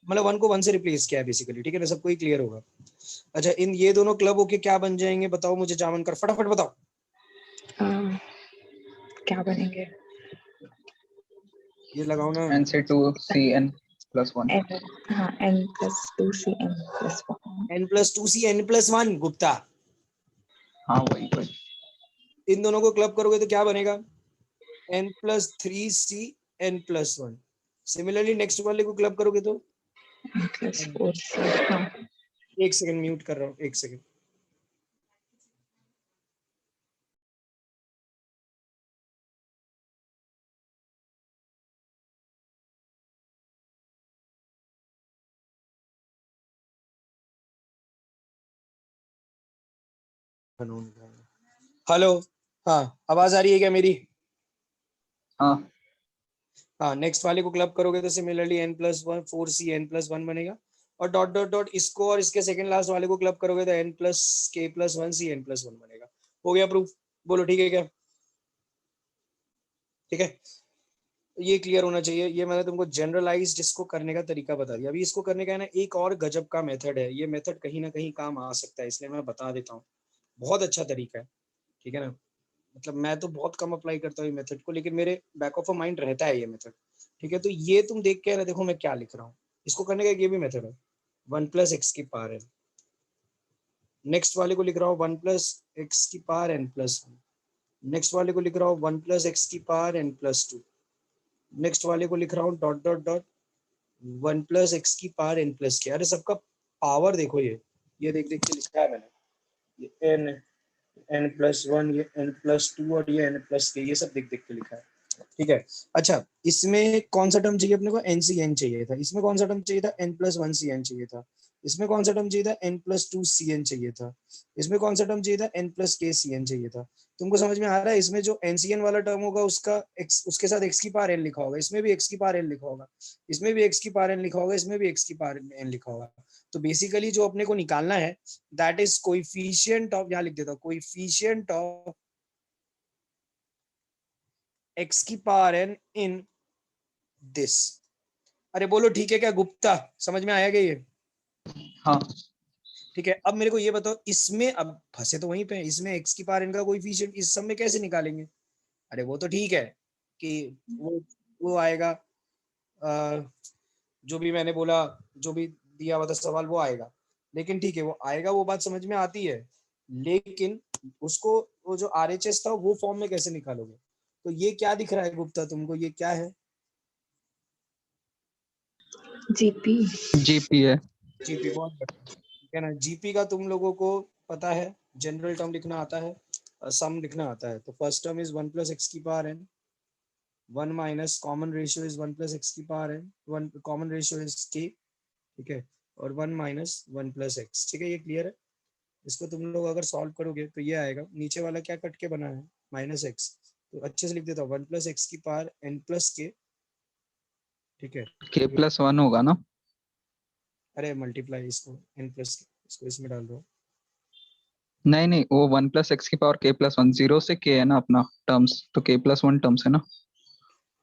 मतलब 1 को 1 से रिप्लेस किया है बेसिकली। ठीक है ना, सबको ही क्लियर होगा। अच्छा, इन ये दोनों क्लब होके क्या बन जाएंगे बताओ मुझे, जामन कर फटाफट बताओ। क्या बनेंगे? ये लगाओ ना, n/2 CN+1। n. हाँ, n+2 CN+1. n+2 C n+1 Gupta. हाँ वही वही। इन दोनों को क्लब करोगे तो क्या बनेगा, n+3 C n+1। Similarly next वाले को क्लब करोगे तो, n+4C. हाँ. एक सेकंड म्यूट कर रहा हूँ, एक सेकंड। हेलो, हाँ, आवाज आ रही है क्या मेरी? हाँ हाँ, नेक्स्ट वाले को क्लब करोगे तो सिमिलरली n+1 4c n+1 बनेगा, और डॉट डॉट डॉट इसको और इसके सेकंड लास्ट वाले को क्लब करोगे तो n+k+1 c n+1 बनेगा। हो गया प्रूफ? बोलो ठीक है क्या? ठीक है, ये क्लियर होना चाहिए। ये मैंने तुमको जनरलाइज इसको करने का तरीका बता दिया। अभी इसको करने का है ना एक और गजब का मेथड है, ये मेथड कहीं ना कहीं काम आ सकता है, इसलिए मैं बता देता हूँ। बहुत अच्छा तरीका है, ठीक है ना। मतलब मैं तो बहुत कम अप्लाई करता हूँ ये मेथड को, लेकिन मेरे बैक ऑफ अ माइंड रहता है ये मेथड। ठीक है, तो ये तुम देख के ना देखो मैं क्या लिख रहा हूँ। इसको करने का ये भी मेथड है, 1+x⁴n। नेक्स्ट वाले को लिख रहा हूँ 1+x⁴n+1। नेक्स्ट वाले को लिख रहा हूँ 1+x⁴n+2। नेक्स्ट वाले को लिख रहा हूँ डॉट डॉट डॉट 1+x⁴n+k। अरे सबका पावर देखो, ये देख देख के लिखा है मैंने। ये n+1, ये n+2 और ये n+k, ये सब देख देख के लिखा है। ठीक है, अच्छा इसमें कौन सा टर्म चाहिए अपने को? NCN चाहिए था। इसमें कौन सा टर्म चाहिए था? n+1CN चाहिए था। इसमें कौन सा टर्म चाहिए था? n+2CN चाहिए था। इसमें कौन सा टर्म चाहिए था? n+kCN चाहिए था। तुमको समझ में आ रहा है? इसमें जो NCN वाला टर्म होगा उसका x, उसके साथ x⁴n लिखा होगा, इसमें भी x⁴n लिखा होगा, इसमें भी x⁴n लिखा होगा, इसमें भी x⁴n लिखा होगा। तो बेसिकली जो अपने को निकालना है दैट इज कोएफिशिएंट ऑफ, यहाँ लिख देता हूँ, coefficient of x⁴n in this. अरे बोलो ठीक है क्या गुप्ता? समझ में आया क्या ये? हाँ ठीक है, अब मेरे को ये बताओ, इसमें अब फंसे तो वहीं पे, इसमें x⁴n का कोएफिशिएंट इस सब में कैसे निकालेंगे? अरे वो तो ठीक है कि वो आएगा, जो भी मैंने बोला, जो भी दिया हुआ था सवाल वो आएगा। लेकिन ठीक है वो आएगा, वो बात समझ में आती है, लेकिन उसको वो जो RHS था वो फॉर्म में कैसे निकालोगे? तो ये क्या दिख रहा है गुप्ता तुमको? ये क्या है? GP। जीपी है। जीपी, बहुत बढ़िया। ठीक है ना, जीपी का तुम लोगों को पता है, जनरल टर्म लिखना आता है, सम लिखना आता है। तो first term is 1+x⁴n, 1 minus common ratio is 1+x⁴n, 1 common ratio is k। ठीक है, और 1 माइनस 1+x। ठीक है, ये क्लियर है? इसको तुम लोग अगर सॉल्व करोगे तो ये आएगा, नीचे वाला क्या कट के बना है? -x। तो अच्छे से लिख देता हूँ 1+x⁴n+k। ठीक है, k+1 होगा ना? अरे मल्टीप्लाई इसको n+k, इसको इसमें डाल दो। नहीं नहीं, वो 1+x⁴k+1 0 से k है ना अपना टर्म्स, तो k+1 टर्म्स है ना।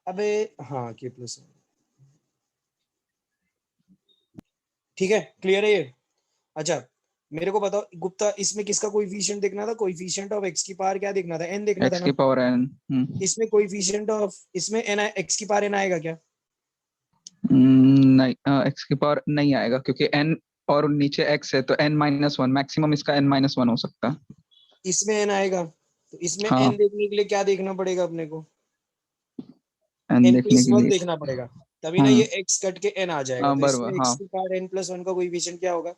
अबे हाँ, k+1। ठीक है, क्लियर है ये? अच्छा मेरे को बताओ गुप्ता, इसमें किसका कोएफिशिएंट देखना था? कोएफिशिएंट ऑफ x⁴ क्या देखना था? n देखना था ना। x⁴n। इसमें कोएफिशिएंट ऑफ, इसमें n x⁴n आएगा क्या? नहीं, x⁴ नहीं आएगा क्योंकि n और नीचे x है, तो n-1 मैक्सिमम इसका n-1 हो सकता है। इसमें n आएगा, तो इसमें हाँ, n देखने के लिए क्या देखना पड़ेगा अपने को? n देखने के n+1 लिए। देखना पड़ेगा, तभी ना ये हम्म। x कट के n आ जाएगा। हाँ तो इसमें बराबर, हाँ। x⁴ n+1 का कोएफिशिएंट क्या होगा?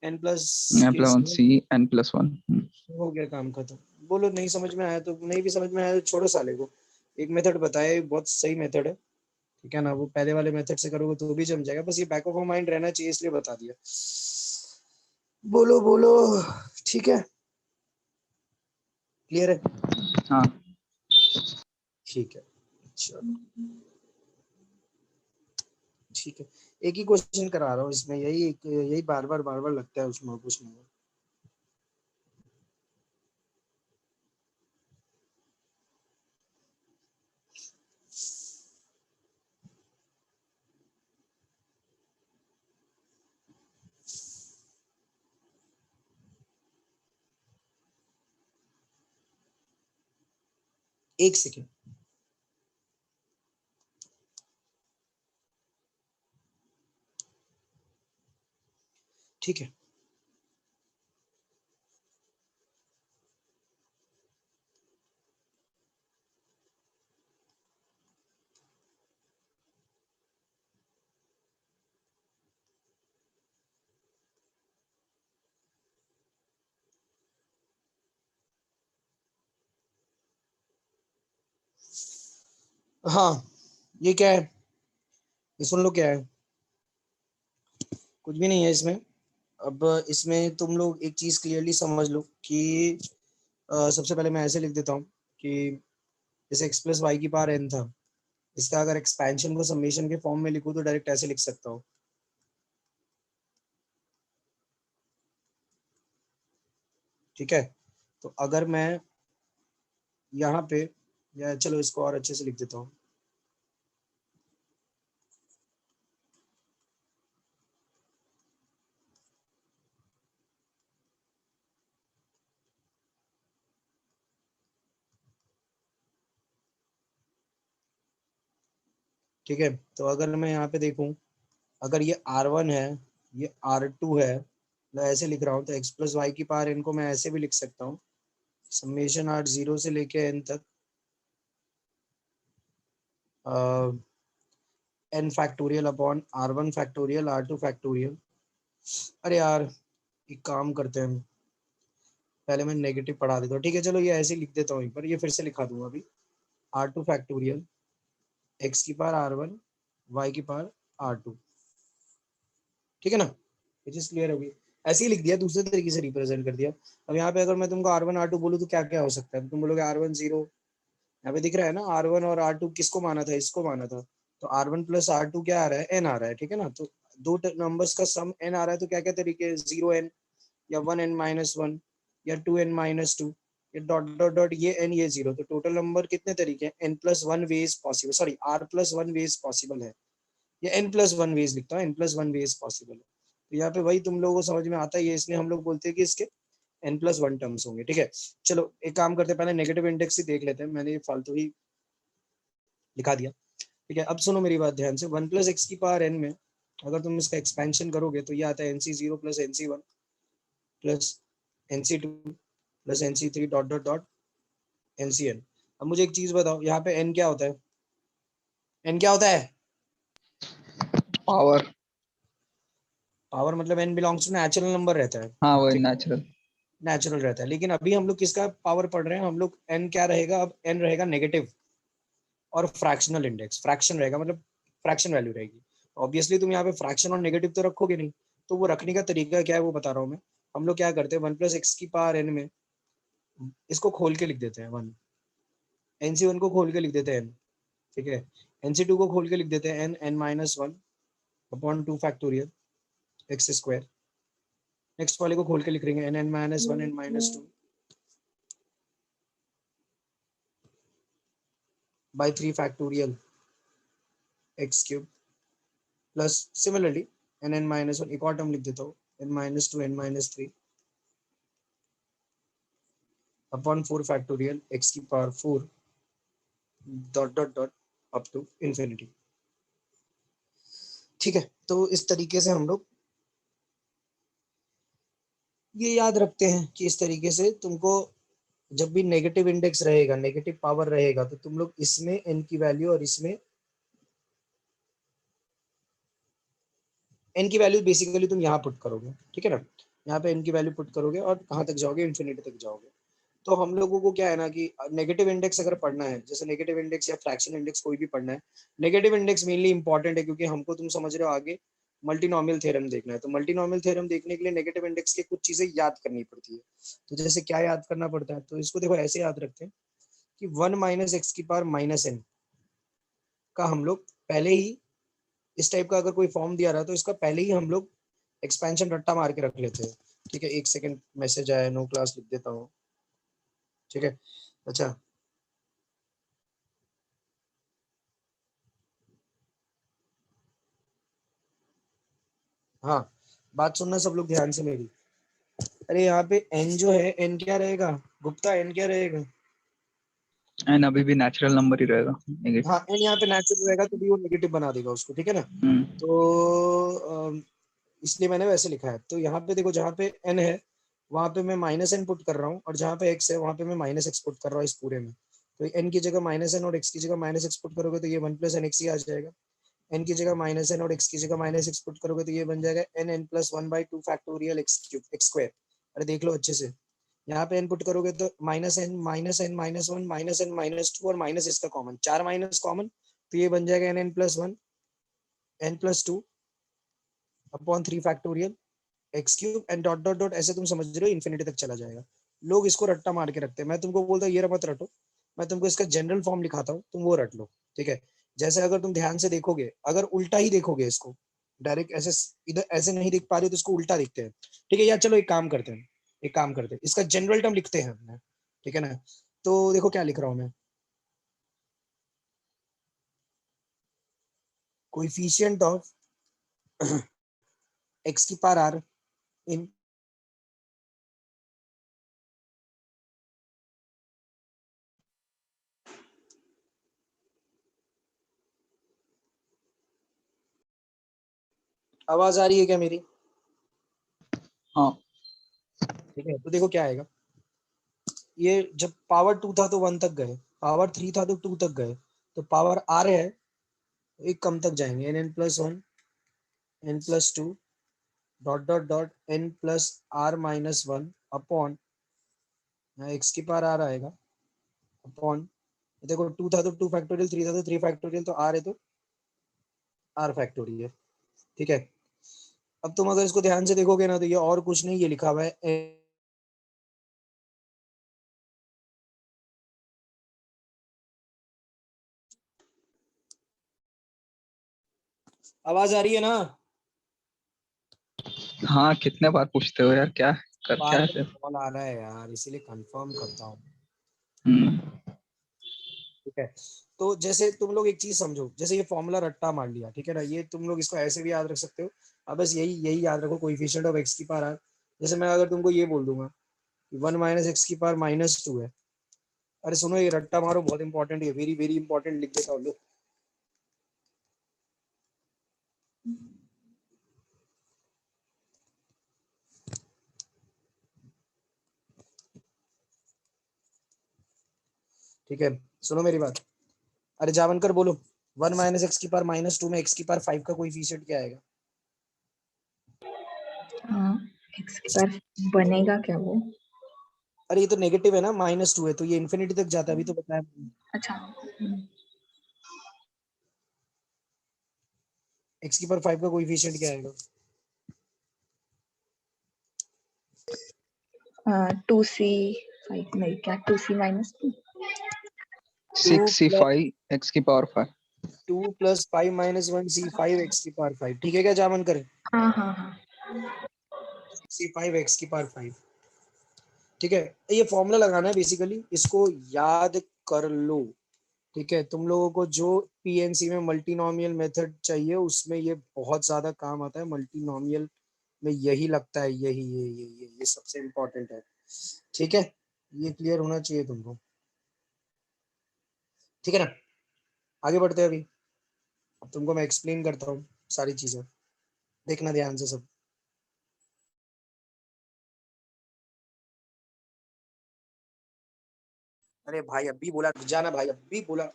n+1 n+k। c n+1। हो गया काम खत्म। बोलो नहीं समझ में आया तो, नहीं भी समझ में आया तो छोड़ो साले को। एक मेथड बताया, बहुत सही मेथड है। ठीक है ना, वो पहले वाले मेथड से करोगे तो भी जम जाएगा, बस ये बैक ऑफ माइंड रहना चाहिए इसलिए बता दिया। बोलो बोलो, ठीक है, क्लियर है? हाँ ठीक है, चलो ठीक है। एक ही क्वेश्चन करा रहा हूँ इसमें, यही बार बार लगता है उसमें कुछ नहीं। एक सेकेंड। ठीक है, हाँ ये क्या है? ये सुन लो क्या है, कुछ भी नहीं है इसमें। अब इसमें तुम लोग एक चीज क्लियरली समझ लो कि सबसे पहले मैं ऐसे लिख देता हूँ कि जैसे एक्स प्लस वाई की पावर n था, इसका अगर एक्सपेंशन को समेशन के फॉर्म में लिखूं तो डायरेक्ट ऐसे लिख सकता हूँ, ठीक है। तो अगर मैं यहाँ पे, या चलो इसको और अच्छे से लिख देता हूँ, ठीक है। तो अगर मैं यहाँ पे देखूं, अगर ये R1 है, ये R2 है, मैं ऐसे लिख रहा हूँ, तो x प्लस वाई की पावर n को मैं ऐसे भी लिख सकता हूँ, समेशन R0 से लेके n तक n factorial upon R1 factorial R2 factorial. अरे यार एक काम करते हैं, पहले मैं नेगेटिव पढ़ा देता हूँ, ठीक है। चलो ये ऐसे लिख देता हूँ, पर ये फिर से लिखा दूंगा अभी, R2 फैक्टोरियल x की पावर R1 y की पावर R2, ठीक है ना। ये चीज क्लियर होगी। ऐसे ही लिख दिया, दूसरे तरीके से रिप्रेजेंट कर दिया। अब यहाँ पे अगर मैं तुमको R1 R2 बोलूँ तो क्या क्या हो सकता है, तुम बोलोगे R1 0, यहाँ पे दिख रहा है ना R1 और R2 किसको माना था, इसको माना था, तो R1 प्लस R2 क्या आ रहा है, n आ रहा है, ठीक है ना। तो दो नंबर्स का सम n आ रहा है, तो क्या क्या तरीके, 0n या 1n-1 या 2n-2 या डॉट डॉट डॉट, ये n ये 0, तो टोटल नंबर कितने तरीके हैं, n+1 ways possible, sorry r+1 ways possible है, या n+1 वेज लिखता हूँ, n+1 वेज पॉसिबल है। तो यहाँ पे वही तुम लोगों को समझ में आता ही है, इसलिए हम लोग बोलते हैं कि इसके n+1 टर्म्स होंगे, ठीक है। चलो एक काम करते हैं, पहले नेगेटिव इंडेक्स ही देख लेते हैं, मैंने ये फालतू ही लिखा दिया, ठीक है। अब सुनो मेरी बात ध्यान से, 1 + x की पावर n में अगर तुम इसका एक्सपेंशन करोगे तो ये आता है nc0 + nc1 + nc2 + nc3 dot dot dot ncn। अब मुझे एक चीज बताओ, यहाँ पे n क्या होता है, n क्या होता है, पावर। पावर मतलब n belongs to natural number रहता है, हाँ वही ठीक, नेचुरल। नेचुरल रहता है। लेकिन अभी हम लोग किसका पावर पढ़ रहे हैं, हम लोग n क्या रहेगा, अब n रहेगा नेगेटिव और फ्रैक्शनल इंडेक्स, फ्रैक्शन रहेगा, मतलब फ्रैक्शन वैल्यू रहेगी। ऑब्वियसली तुम यहाँ पे फ्रैक्शन और नेगेटिव तो रखोगे नहीं, तो वो रखने का तरीका क्या है वो बता रहा हूँ मैं। हम लोग क्या करते हैं, 1 + x की पावर n में इसको खोल के लिख देते हैं, 1 nc1 को खोल के लिख देते हैं n, ठीक है। nc2 को खोल के लिख देते हैं n-1 upon 2 factorial x square. Next वाले को खोल के लिख रहेंगे n-1 n-2 by 3 factorial X cube plus similarly n-1, एक और टर्म लिख देता हूँ, n-2 n-3 अपॉन 4 फैक्टोरियल एक्स की power 4 dot dot dot up to infinity, ठीक है। तो इस तरीके से हम लोग ये याद रखते हैं कि इस तरीके से तुमको जब भी नेगेटिव इंडेक्स रहेगा, नेगेटिव पावर रहेगा, तो तुम लोग इसमें n की वैल्यू और इसमें n की वैल्यू बेसिकली तुम यहाँ पुट करोगे, ठीक है ना। यहाँ पे n की वैल्यू पुट करोगे और कहाँ तक जाओगे, इंफिनिटी तक जाओगे। तो हम लोगों को क्या है ना कि नेगेटिव इंडेक्स अगर पढ़ना है, जैसे नेगेटिव इंडेक्स या फ्रैक्शन इंडेक्स कोई भी पढ़ना है, नेगेटिव इंडेक्स मेनली इंपॉर्टेंट है क्योंकि हमको, तुम समझ रहे हो, आगे मल्टीनोमियल थ्योरम देखना है। तो मल्टीनोमियल थ्योरम देखने के लिए नेगेटिव इंडेक्स की कुछ चीजें याद करनी पड़ती है। तो जैसे क्या याद करना पड़ता है, तो इसको देखो ऐसे याद रखते हैं कि 1 - x की पावर -n का हम लोग पहले ही, इस टाइप का अगर कोई फॉर्म दिया रहा है तो इसका पहले ही हम लोग एक्सपेंशन रट्टा मार के रख लेते हैं, ठीक है। एक सेकंड, मैसेज आया, नो क्लास लिख देता हूँ, ठीक है। अच्छा, हाँ, बात सुनना सब लोग ध्यान से मेरी। अरे यहाँ पे n जो है, n क्या रहेगा गुप्ता, n क्या रहेगा, एंड अभी भी नेचुरल नंबर ही रहेगा, नेगेटिव। हाँ n यहाँ पे नेचुरल रहेगा तो भी वो नेगेटिव बना देगा उसको, ठीक है ना। तो इसलिए मैंने वैसे लिखा है। तो यहाँ पे देखो, जहाँ पे n है वहां पे मैं -n पुट कर रहा हूँ, और जहाँ पे x है वहां पे मैं -x पुट कर रहा हूँ इस पूरे में। तो n की जगह -n और x की जगह -x पुट करोगे तो ये 1 + nx ही आ जाएगा। n की जगह -n और x की जगह -x पुट करोगे तो ये बन जाएगा n+1/2 फैक्टोरियल x स्क्वायर। अरे देख लो अच्छे से, यहाँ पे n पुट करोगे तो -n -n-1 -n-2 और माइनस इसका कॉमन, 4 माइनस कॉमन, तो ये बन जाएगा n+1 n+2 upon 3 factorial X cube and dot dot dot, ऐसे तुम समझ रहे हो इन्फिनिटी तक चला जाएगा। लोग इसको रट्टा मार के रखते हैं, मैं तुमको बोलता हूँ ये मत रटो, मैं तुमको इसका जनरल फॉर्म लिखाता हूँ, तुम वो रट लो, ठीक है। जैसे अगर तुम ध्यान से देखोगे, अगर उल्टा ही देखोगे इसको, डायरेक्ट ऐसे इधर ऐसे नहीं दिख पा रहे तो इसको उल्टा दिखते हैं, ठीक है। या चलो एक काम करते हैं, इसका जनरल टर्म लिखते हैं हमने, ठीक है ना। तो देखो क्या लिख रहा हूँ मैं, कोएफिशिएंट ऑफ एक्स की पावर आर इन आवाज आ रही है क्या मेरी? हाँ ठीक है, तो देखो क्या आएगा, ये जब पावर 2 था तो 1 तक गए, पावर 3 था तो 2 तक गए, तो पावर आर है एक कम तक जाएंगे, n n plus 1 n plus 2 dot dot dot n plus are minus 1 upon x की पावर आर आएगा अपॉन, देखो 2 था तो 2 फैक्टोरियल, 3 था तो 3 फैक्टोरियल, तो आर है तो आर फैक्टोरियल, ठीक है। अब तुम अगर इसको ध्यान से देखोगे ना तो ये और कुछ नहीं, ये लिखा हुआ है आवाज आ रही है ना? हाँ, कितने बार पूछते हो यार, क्या कर क्या बार है बार फिर? कॉल आ रहा है यार, इसीलिए कंफर्म करता हूँ, हम्म, ठीक है। तो जैसे तुम लोग एक चीज समझो, जैसे ये फॉर्मूला रट्टा मार लिया, ठीक है ना, ये तुम लोग इसको ऐसे भी याद रख सकते हो। अब बस यही यही याद रखो, कोएफिशिएंट ऑफ एक्स की पावर आर, जैसे मैं अगर तुमको ये बोल दूंगा कि 1 माइनस एक्स की पावर माइनस 2 है, अरे सुनो ये रट्टा मारो, बहुत इंपॉर्टेंट है, वेरी वेरी इंपॉर्टेंट, लिख देता हूँ लो। ठीक है, सुनो मेरी बात, अरे जावनकर बोलो, 1 माइनस एक्स की पावर माइनस 2 में एक्स की पावर 5 का कोएफिशिएंट क्या आएगा? एक्स के पास बनेगा क्या वो? अरे ये तो नेगेटिव है ना, -2 है तो ये इन्फिनिटी तक जाता है, अभी तो बताया मैंने। अच्छा। एक्स की पावर 5 का कोएफिशिएंट क्या आएगा? 2c5 नहीं, क्या 2c-2? 2 6c5 x की पावर 5। 2 प्लस 5 माइनस 1 सी 5 एक्स की पावर 5, ठीक है क्या जामन करे? हाँ हाँ हाँ। सी 5 एक्स की पावर 5, ठीक है। ये फॉर्मूला लगाना है बेसिकली, इसको याद कर लो, ठीक है। तुम लोगों को जो पीएनसी में मल्टीनोमियल मेथड चाहिए उसमें ये बहुत ज्यादा काम आता है, मल्टीनोमियल में यही लगता है, यही ये सबसे इम्पोर्टेंट है, ठीक है। ये क्लियर होना चाहिए तुमको, ठीक है ना। आगे बढ़ते हैं अभी, अब तुमको मैं एक्सप्लेन करता हूँ सारी चीजें, देखना ध्यान से सब। अरे भाई अभी बोला जाना, भाई अभी बोला,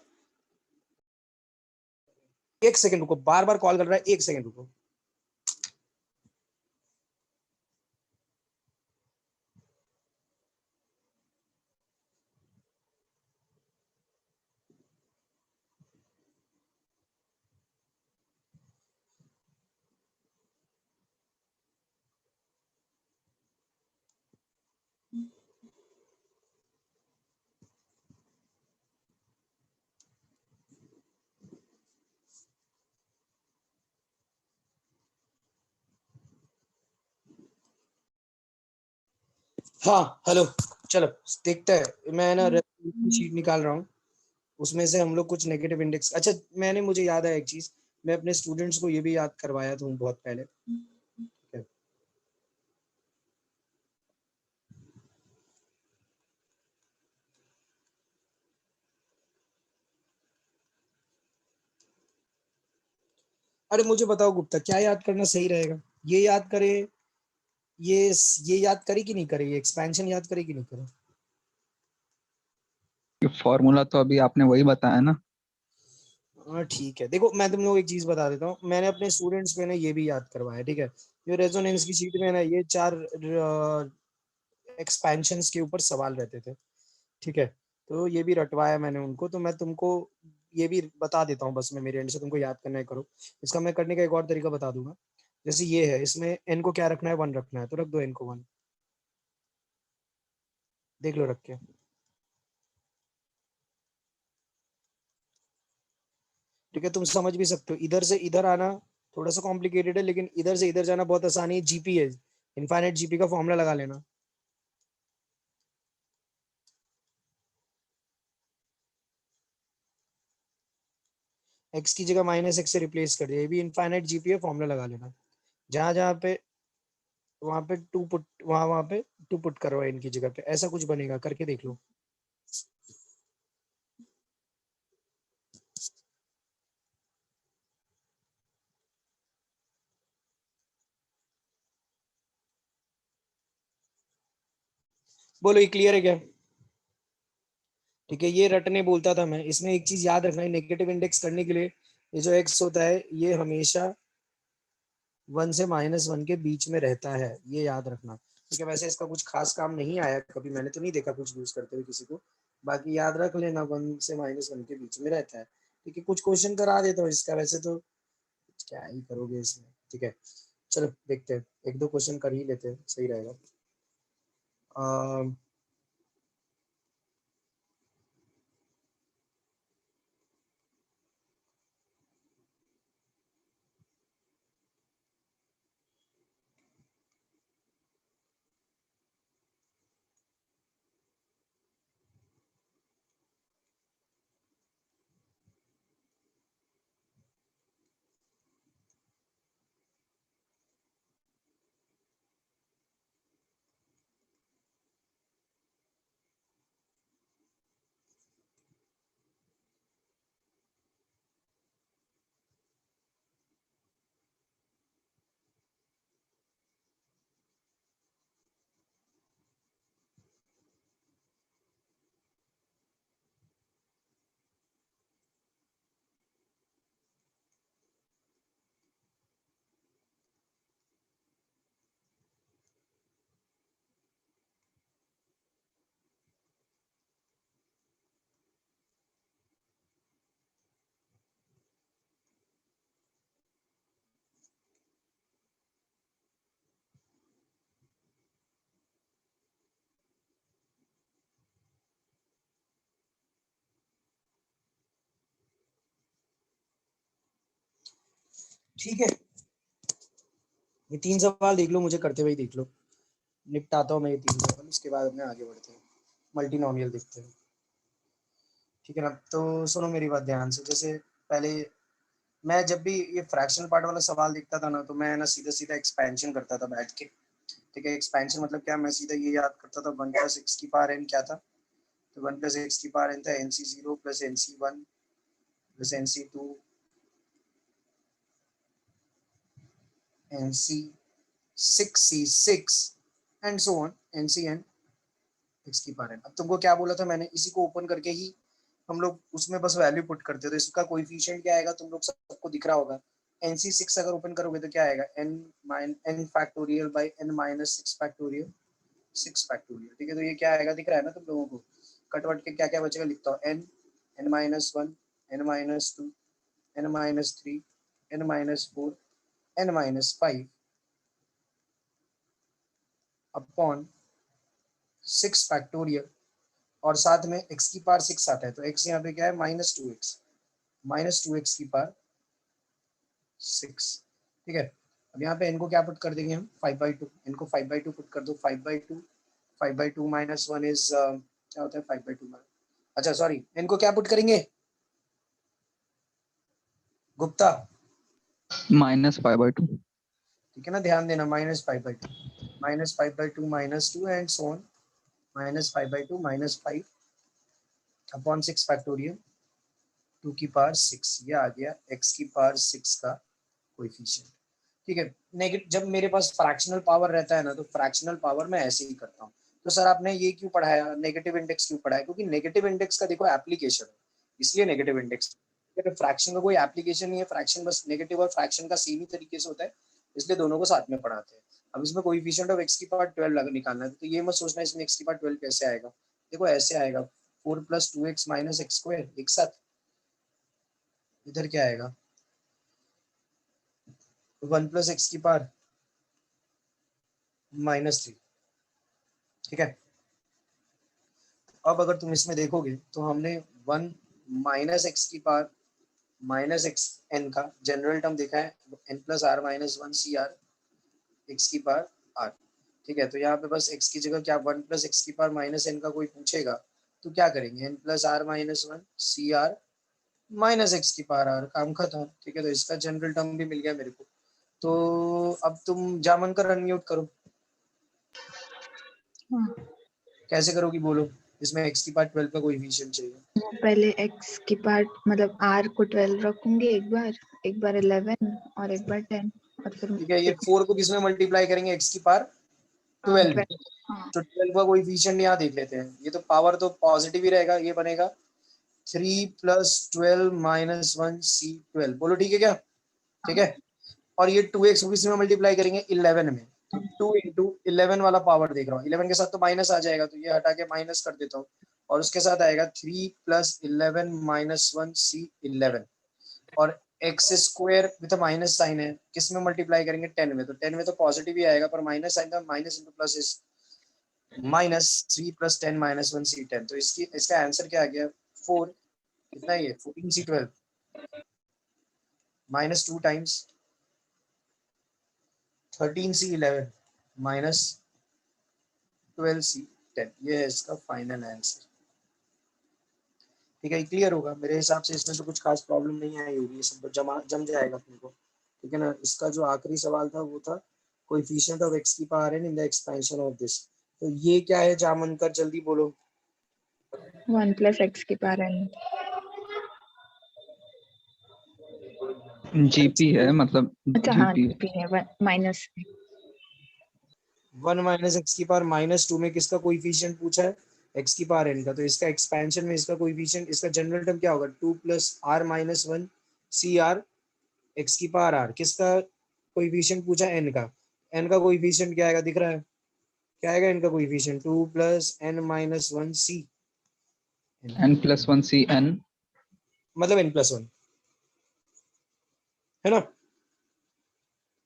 एक सेकंड रुको, बार बार कॉल कर रहा है, एक सेकंड रुको। हाँ हेलो, चलो देखते हैं, मैं ना शीट निकाल रहा हूँ, उसमें से हम लोग कुछ नेगेटिव इंडेक्स, अच्छा मैंने, मुझे याद आया एक चीज, मैं अपने स्टूडेंट्स को ये भी याद करवाया था बहुत पहले, ठीक है। अरे मुझे बताओ गुप्ता, क्या याद करना सही रहेगा, ये याद करे, ये ये याद करे कि नहीं करे, ये एक्सपेंशन याद करे कि नहीं करे? फॉर्मूला तो अभी आपने वही बताया ना। हाँ ठीक है, देखो मैं तुम लोग एक चीज बता देता हूँ, मैंने अपने स्टूडेंट्स को ना ये भी याद करवाया, ठीक है। जो रेजोनेंस की शीट में ना ये 4 एक्सपेंशंस के ऊपर सवाल रहते थे, ठीक है। तो ये भी रटवाया मैंने उनको, तो मैं तुमको ये भी बता देता हूँ, बस मैं मेरे एंड से, तुमको याद करना है करो। इसका मैं करने का एक और तरीका बता दूंगा, जैसे ये है, इसमें एन को क्या रखना है, 1 रखना है, तो रख दो एन को 1, देख लो रख के। ठीक है, तुम समझ भी सकते हो। इधर से इधर आना थोड़ा सा कॉम्प्लिकेटेड है, लेकिन इधर से इधर जाना बहुत आसानी है। जीपी है, इनफाइनाइट जीपी का फॉर्मूला लगा लेना। एक्स की जगह माइनस एक्स से रिप्लेस कर दिया, ये भी इनफाइनाइट जीपी है, फॉर्मूला लगा लेना। जहां जहां पे वहां पे टू पुट, वहां वहां पे टू पुट करवा इनकी जगह पे, ऐसा कुछ बनेगा, करके देख लो। बोलो ये क्लियर है क्या? ठीक है, ये रटने बोलता था मैं। इसमें एक चीज याद रखना है, नेगेटिव इंडेक्स करने के लिए ये जो एक्स होता है ये हमेशा 1 से -1 के बीच में रहता है, ये याद रखना। ठीक है, वैसे इसका कुछ खास काम नहीं आया कभी, मैंने तो नहीं देखा कुछ यूज करते हुए किसी को। बाकी याद रख लेना 1 से -1 के बीच में रहता है। ठीक है, कुछ क्वेश्चन करा देता हूँ इसका, वैसे तो क्या ही करोगे इसमें। ठीक है, चलो देखते हैं, एक दो क्वेश्चन कर ही लेते हैं, सही रहेगा। ठीक है, ये 3 सवाल देख लो, मुझे करते हुए देख लो, निपटाता हूँ मैं ये 3 सवाल, उसके बाद अपने आगे बढ़ते हैं, मल्टीनोमियल देखते हैं। ठीक है ना, तो सुनो मेरी बात ध्यान से। जैसे पहले मैं जब भी ये फ्रैक्शनल पार्ट वाला सवाल दिखता था ना, तो मैं ना सीधा सीधा एक्सपेंशन करता था बैठ के। ठीक है, एक्सपेंशन मतलब क्या, मैं सीधा ये याद करता था 1 + x की पावर n क्या था। तो 1 + x की पावर n था nc0 + nc1 + nc2 nc6c6 and so on ncn x की पावर n। अब तुमको क्या बोला था मैंने, इसी को ओपन करके ही हम लोग उसमें बस वैल्यू पुट करते थे। इसका कोएफिशिएंट क्या आएगा तुम लोग सबको दिख रहा होगा। nc6 अगर ओपन करोगे तो क्या आएगा, n factorial by n - 6 factorial, 6 factorial. ठीक है, तो ये क्या आएगा दिख रहा है ना तुम लोगों को। कट वट के क्या क्या बचेगा लिखता हूँ, n n-1 n-2 n-3 n-4 n-5 upon 6 factorial, और साथ में x की पावर 6 आता है, तो x यहाँ पे क्या है -2x, -2x की पावर 6। ठीक है, अब यहाँ पे n को क्या पुट कर देंगे हम, 5/2। n को 5/2 पुट कर दो, 5/2 5/2 - 1 इज क्या होता है 5/2 अच्छा सॉरी, n को क्या पुट करेंगे गुप्ता, -5/2। ठीक है ना, ध्यान देना, -5/2 -5/2 -2 and so on, -5/2 -5 upon 6 factorial 2 की पावर 6, ये आ गया x की पावर 6 का कोएफिशिएंट। ठीक है, नेगेटिव जब मेरे पास फ्रैक्शनल पावर रहता है ना, तो फ्रैक्शनल पावर मैं ऐसे ही करता हूँ। तो सर आपने ये क्यों पढ़ाया, नेगेटिव इंडेक्स क्यों पढ़ाया, क्योंकि नेगेटिव इंडेक्स का देखो एप्लीकेशन है, इसलिए नेगेटिव इंडेक्स। फ्रैक्शन का कोई एप्लीकेशन नहीं है, फ्रैक्शन बस नेगेटिव और फ्रैक्शन का सेम ही तरीके से होता है, इसलिए दोनों को साथ में पढ़ाते हैं। अब इसमें कोएफिशिएंट ऑफ x की पावर 12 निकालना है, तो ये मत सोचना इसमें x की पावर 12 कैसे आएगा। देखो ऐसे आएगा, 4 + 2x - x² एक साथ, इधर क्या आएगा 1 + x की पावर -3। ठीक है, अब अगर तुम इसमें देखोगे तो हमने 1 - x की पावर माइनस एक्स एन का जनरल टर्म देखा है, n plus are minus one C are x की पावर आर। ठीक है, तो यहाँ पे बस एक्स की जगह क्या वन प्लस एक्स की पावर माइनस एन का कोई पूछेगा तो क्या करेंगे, n plus are minus one C r minus x की पावर आर, काम खत्म। ठीक है, तो इसका जनरल टर्म भी मिल गया मेरे को। तो अब तुम जामन कर अनम्यूट करो। हाँ, कैसे करोगी बोलो, इसमें एक्स की पावर 12 का कोएफिशिएंट चाहिए। वो पहले x की पार्ट मतलब r को 12 रखूंगी, एक बार 11 और एक बार 10 और फिर ठीक है, ये 4 को किसमें मल्टीप्लाई करेंगे, एक्स की पावर 12 में। 12। हाँ, तो 12 का कोएफिशिएंट यहाँ देख लेते हैं, ये तो पावर तो पॉजिटिव ही रहेगा, ये बनेगा 3 प्लस 12 माइनस वन सी 12। बोलो ठीक है क्या? ठीक है, और ये 2x को किसमें मल्टीप्लाई करेंगे, 11 में। तो 2 इंटू 11 वाला पावर देख रहा हूँ, 11 के साथ तो माइनस आ जाएगा, तो ये हटा के माइनस कर देता हूँ, और उसके साथ आएगा 3 प्लस 11 माइनस वन सी 11। और x square with minus sign है, किस में मल्टीप्लाई करेंगे, 10 में। तो 10 में तो पॉजिटिव ही आएगा, पर माइनस साइन था, minus into plus is minus 3 plus 10 minus one C 10। तो इसका आंसर क्या आ गया, 4। कितना ये 14 सी 12 माइनस 2 टाइम्स 13 सी 11 माइनस 12 सी 10। ये है इसका फाइनल आंसर। ठीक है, क्लियर होगा मेरे हिसाब से, इसमें तो कुछ खास प्रॉब्लम नहीं आई होगी, ये सब जम जाएगा अपने को। ठीक है ना, इसका जो आखिरी सवाल था वो था कोएफिशिएंट ऑफ एक्स की power n in the expansion of this. तो ये क्या है जामनकर, जल्दी बोलो। 1 प्लस x की पावर n। जीपी है, मतलब अच्छा हाँ, जीपी है। p है 1 माइनस। 1 माइनस एक्स की पावर माइनस टू में किसका कोएफिशिएंट पूछा है, एक्स की पावर n का। तो इसका एक्सपेंशन में इसका कोएफिशिएंट, इसका जनरल टर्म क्या होगा, 2 plus are minus one C are x की पावर आर। किसका कोएफिशिएंट पूछा, n का। n का कोएफिशिएंट क्या आएगा, दिख रहा है, क्या आएगा इनका coefficient, 2 plus N minus one C, n+1 cn। मतलब n प्लस वन, है ना।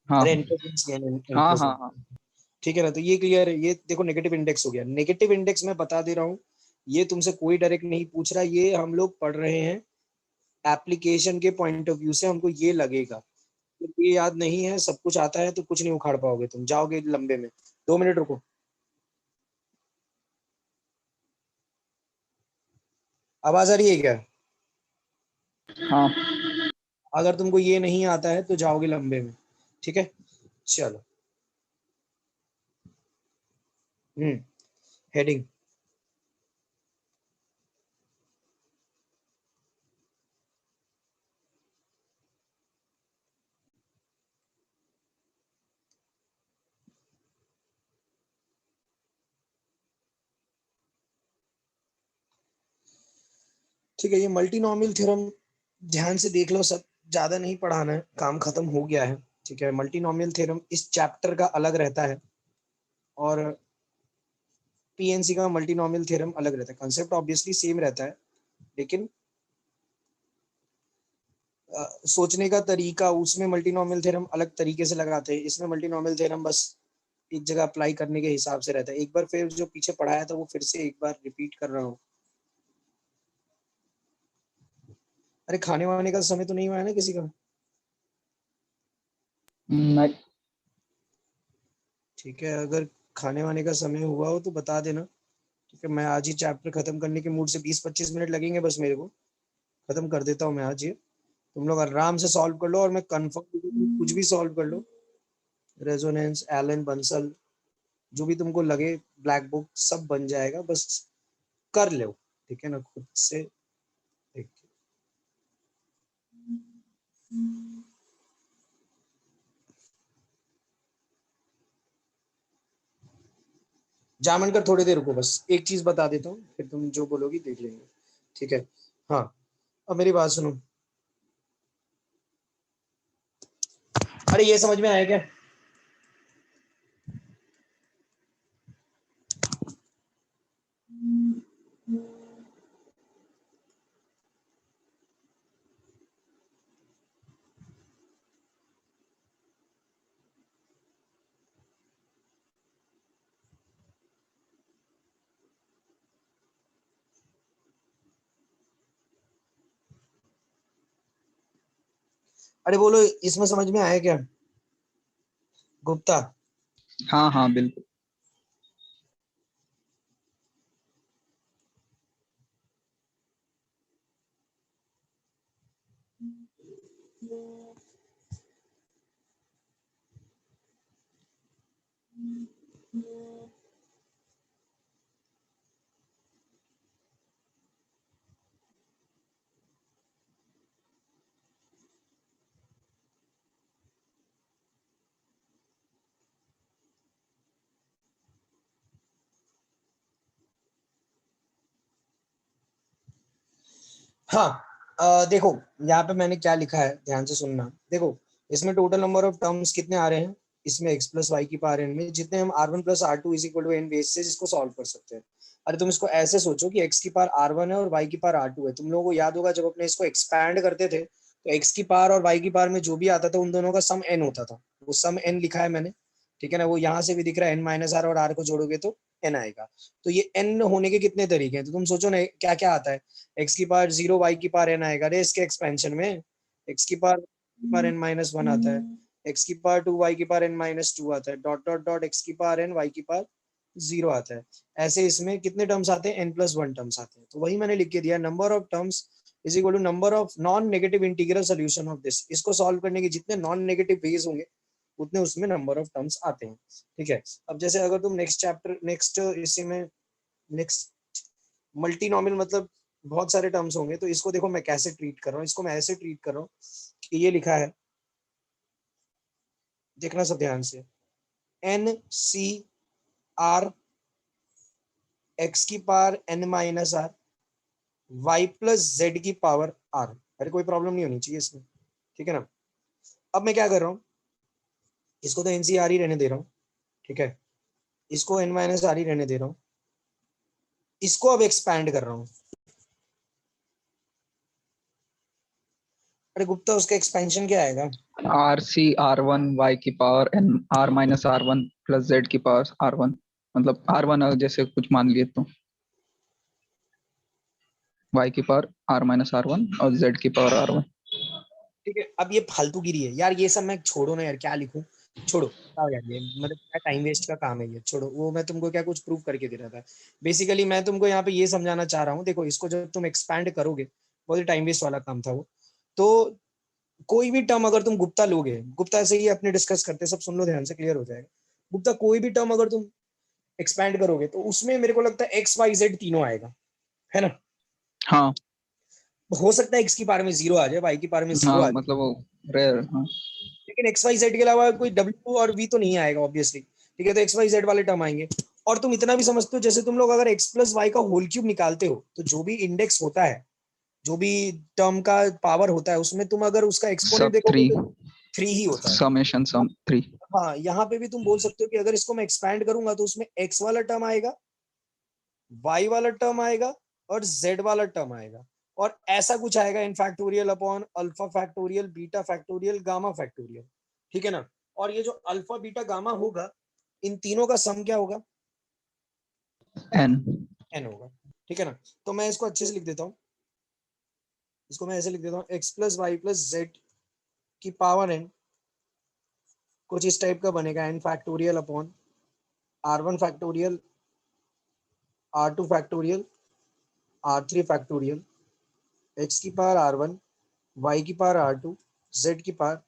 हाँ अरे n plus one C N हाँ प्लस हाँ वन। हाँ। ठीक है ना, तो ये क्लियर है। ये देखो नेगेटिव इंडेक्स हो गया। नेगेटिव इंडेक्स मैं बता दे रहा हूँ, ये तुमसे कोई डायरेक्ट नहीं पूछ रहा, ये हम लोग पढ़ रहे हैं एप्लीकेशन के पॉइंट ऑफ व्यू से, हमको ये लगेगा। तो ये याद नहीं है, सब कुछ आता है तो कुछ नहीं उखाड़ पाओगे, तुम जाओगे लंबे में। 2 मिनट रुको। आवाज आ रही है क्या? हाँ, अगर तुमको ये नहीं आता है तो जाओगे लंबे में। ठीक है, चलो। हेडिंग। ठीक है, ये मल्टीनोमियल थ्योरम ध्यान से देख लो, सब ज्यादा नहीं पढ़ाना है, काम खत्म हो गया है। ठीक है, मल्टीनोमियल थ्योरम इस चैप्टर का अलग रहता है, और पीएनसी का मल्टीनोमियल थ्योरम अलग रहता है। कंसेप्ट ऑब्वियसली सेम रहता है, लेकिन सोचने का तरीका उसमें मल्टीनोमियल थ्योरम अलग तरीके से लगाते हैं, इसमें मल्टीनोमियल थ्योरम बस एक जगह अप्लाई करने के हिसाब से रहता है। एक बार फिर जो पीछे पढ़ाया था वो फिर से एक बार रिपीट कर रहा हूँ। अरे खाने वाने का समय तो नहीं हुआ है ना किसी का? नहीं। ठीक है, अगर खाने वाने का समय हुआ हो तो बता देना। ठीक है, मैं आज ही चैप्टर खत्म करने के मूड से, 20-25 मिनट लगेंगे बस मेरे को, खत्म कर देता हूँ मैं आज ये। तुम लोग आराम से सॉल्व कर लो, और मैं कंफर्म कुछ भी सॉल्व कर लो, रेजोनेंस, एलन बंसल, जो भी तुमको लगे, ब्लैक बुक सब बन जाएगा, बस कर लो। ठीक है ना, खुद से देख के। जामन कर थोड़ी देर रुको, बस एक चीज बता देता हूँ, फिर तुम जो बोलोगी देख लेंगे। ठीक है, हाँ, अब मेरी बात सुनो। अरे ये समझ में आया क्या? अरे बोलो, इसमें समझ में आया क्या गुप्ता? हाँ हाँ बिल्कुल। हाँ, देखो यहाँ पे मैंने क्या लिखा है, ध्यान से सुनना। देखो इसमें टोटल नंबर ऑफ टर्म्स कितने आ रहे हैं, इसमें x प्लस वाई की पावर n में जितने हम r1 plus r2 is equal to n base से इसको सॉल्व कर सकते हैं। अरे तुम इसको ऐसे सोचो कि x की पावर r1 है और y की पावर r2 है। तुम लोगों को याद होगा जब अपने इसको एक्सपैंड करते थे तो x की पावर और y की पावर में जो भी आता था उन दोनों का सम n होता था। वो सम n लिखा है मैंने, ठीक है ना। वो यहाँ से भी दिख रहा है n माइनस आर, और r को जोड़ोगे तो n आएगा। तो ये n होने के कितने तरीके हैं, तो तुम सोचो ना क्या क्या आता है। x की पावर 0, y की पावर n आएगा। अरे इसके एक्सपेंशन में x की पावर n माइनस 1 आता है, x की पावर 2, y की पावर n माइनस 2 आता है, डॉट डॉट डॉट x की पावर n, y की पावर 0 आता है। ऐसे इसमें कितने टर्म्स आते हैं, n प्लस 1 टर्म्स आते हैं। तो वही मैंने लिख के दिया, number of terms is equal to number of non negative integral solution of this. इसको सॉल्व करने के जितने नॉन नेगेटिव वेज होंगे उतने उसमें नंबर ऑफ टर्म्स आते हैं, ठीक है। अब जैसे अगर तुम नेक्स्ट चैप्टर, नेक्स्ट इसी में नेक्स्ट मल्टीनोमियल मतलब बहुत सारे टर्म्स होंगे, तो इसको देखो मैं कैसे ट्रीट कर रहा हूँ। इसको मैं ऐसे ट्रीट कर रहा हूँ कि ये लिखा है, देखना सब ध्यान से, एन सी आर एक्स की power n minus r y plus Z की पावर आर। अरे कोई प्रॉब्लम नहीं होनी चाहिए इसमें, ठीक है ना। अब मैं क्या कर रहा हूँ, इसको तो एनसीआर ही रहने दे रहा हूँ, ठीक है। इसको एन माइनस आर ही रहने दे रहा हूँ। इसको अब एक्सपैंड कर रहा हूँ। अरे गुप्ता उसका एक्सपेंशन क्या आएगा? R C R one Y की power N R minus R one plus Z की पावर आर वन, मतलब आर वन जैसे कुछ मान लिए तो वाई की power R minus R one और जेड की पावर आर वन। ठीक है, अब ये फालतूगिरी है यार, ये सब मैं छोड़ो ना यार, क्या लिखूं, छोड़ो बताओ यार, ये मतलब क्या टाइम वेस्ट का काम है ये, छोड़ो। वो मैं तुमको क्या कुछ प्रूव करके दे रहा था। बेसिकली मैं तुमको यहाँ पे ये समझाना चाह रहा हूँ, देखो इसको जब तुम एक्सपैंड करोगे, बहुत ही टाइम वेस्ट वाला काम था वो। तो कोई भी टर्म अगर तुम गुप्ता लोगे, गुप्ता ऐसे ही अपने डिस्कस करते, सब सुन लो ध्यान से, क्लियर हो जाएगा। गुप्ता कोई भी टर्म अगर तुम एक्सपैंड करोगे तो उसमें मेरे को लगता है एक्स वाई जेड तीनों आएगा, है ना। हाँ हो सकता है एक्स की पावर में 0 आ जाए, वाई की पावर में 0 हाँ आ जाए, मतलब वो रेयर। हाँ लेकिन एक्स वाई जेड के अलावा कोई डब्ल्यू और वी तो नहीं आएगा ऑब्वियसली, ठीक है। तो एक्स वाई जेड वाले टर्म आएंगे। और तुम इतना भी समझते हो, जैसे तुम लोग अगर एक्स प्लस वाई का होल क्यूब निकालते हो तो जो भी इंडेक्स होता है, जो भी टर्म का पावर होता है, उसमें तुम अगर उसका एक्सपोनेंट सब थ्री, देखोगे तो 3 ही होता है। समेशन सम थ्री। हाँ, यहाँ पे भी तुम बोल सकते हो कि अगर इसको मैं एक्सपैंड करूंगा तो उसमें एक्स वाला टर्म आएगा, वाई वाला टर्म आएगा और जेड वाला टर्म आएगा, और ऐसा कुछ आएगा इन factorial upon alpha factorial beta factorial gamma factorial, ठीक है ना। और ये जो अल्फा बीटा गामा होगा, इन तीनों का सम क्या होगा, एन। एन होगा, ठीक है ना। तो मैं इसको अच्छे से लिख देता हूँ, इसको मैं ऐसे लिख देता हूँ, X plus Y plus Z की पावर एन कुछ इस टाइप का बनेगा, N factorial upon R one factorial, R two factorial, R three factorial, X की पावर आर वन, वाई की पावर आर टू, जेड की पावर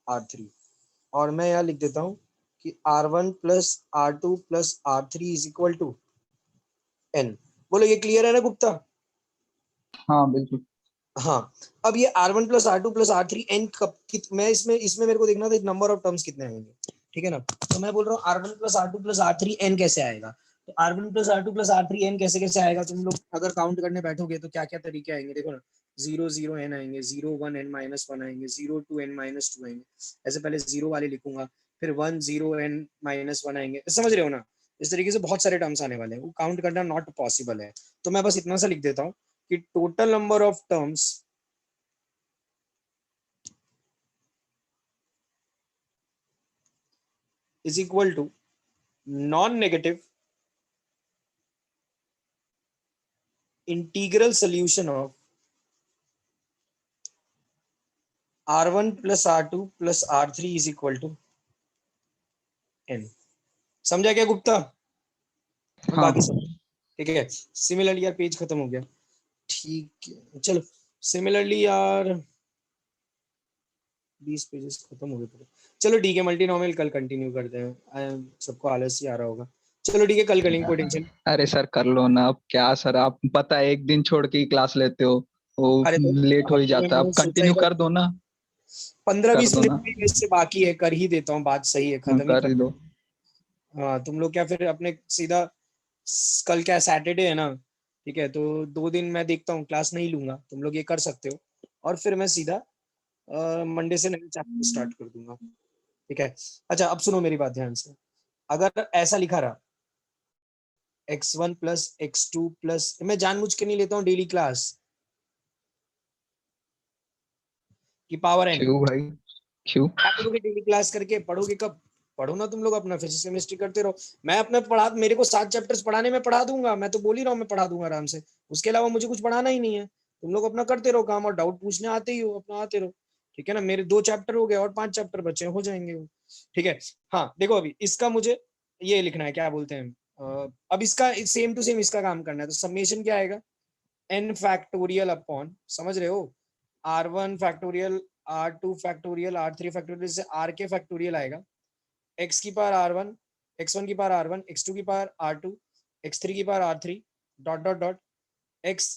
आर थ्री। और मैं यहाँ लिख देता हूँ कि R one plus are two plus are three is equal to N. बोलो ये क्लियर है ना गुप्ता? हाँ बिल्कुल। हाँ। अब ये r one plus are two plus are three n कब, मैं इसमें इसमें मेरे को देखना था नंबर ऑफ टर्म्स कितने आएंगे, ठीक है ना। तो मैं बोल रहा हूँ r one plus are two plus are three n कैसे आएगा। तो r one plus are two plus are three n कैसे कैसे आएगा, तुम लोग अगर काउंट करने बैठोगे तो क्या क्या तरीके आएंगे, देखो ना। 0 0 एन आएंगे, 0 1 n-1 आएंगे, 0 2 n-2 आएंगे। ऐसे पहले 0 वाले लिखूंगा, फिर 1 0 n-1 आएंगे, समझ रहे हो ना। इस तरीके से बहुत सारे टर्म्स आने वाले हैं, वो काउंट करना नॉट पॉसिबल है। तो मैं बस इतना सा लिख देता हूँ कि total number of terms is equal to non-negative integral solution of R1 plus R2 plus R3 is equal to n। समझा क्या गुप्ता? हाँ बाकी सब ठीक है। सिमिलरली यार पेज खत्म हो गया। ठीक है चलो, सिमिलरली यार 20 पेजेस खत्म हो गए पूरे। चलो ठीक है, मल्टीनोमियल कल कंटिन्यू करते हैं, सबको आलस ही आ रहा होगा। चलो ठीक है, कल करेंगे, कोई टेंशन। अरे सर कर लो ना, अब क्या सर, आप पता है एक दिन छोड़ के ही क्लास लेते हो, वो अरे तो लेट हो ही जाता है, आप मैंने सोचा ही कंटिन्यू था कर दो ना। पंद्रह कर बीस दो मिनट ना। भी इससे बाकी है, कर ही देता हूँ, बात सही है, खत्म ही कर कर। ही दो। हाँ तुम लोग क्या फिर अपने सीधा कल क्या सैटरडे है ना, ठीक है, तो 2 दिन मैं देखता हूँ क्लास नहीं लूंगा, तुम लोग ये कर सकते हो, और फिर मैं सीधा मंडे से नया चैप्टर स्टार्ट कर दूंगा। ठीक है। अच्छा अब सुनो मेरी बात ध्यान से, अगर ऐसा लिखा रहा x1 प्लस x2 प्लस, मैं जानबूझ के नहीं लेता हूँ डेली क्लास की पावर n। क्यों भाई? क्यों? क्या करोगे डेली क्लास करके, पढ़ोगे कब? पढ़ो ना तुम लोग, अपना फिजिक्स केमिस्ट्री करते रहो। मैं अपना पढ़ा, मेरे को 7 चैप्टर्स पढ़ाने में पढ़ा दूंगा, मैं तो बोल ही रहा हूँ मैं पढ़ा दूंगा आराम से, उसके अलावा मुझे कुछ पढ़ाना ही नहीं है। तुम लोग अपना करते रहो काम, और डाउट पूछने आते ही हो, अपना आते रहो। ठीक है ना, मेरे 2 चैप्टर हो गए और 5 चैप्टर बचे हो जाएंगे वो। ठीक है। हाँ देखो अभी इसका मुझे ये लिखना है, क्या बोलते हैं, अब इसका सेम टू सेम इसका काम करना है, तो समेशन क्या आएगा, n फैक्टोरियल अपॉन, समझ रहे हो, r1 factorial, r2 factorial, r3 factorial से r के फैक्टोरियल आएगा, x की पावर r1, x1 की पावर r1, x2 की पावर r2, x3 की power r3, dot dot dot x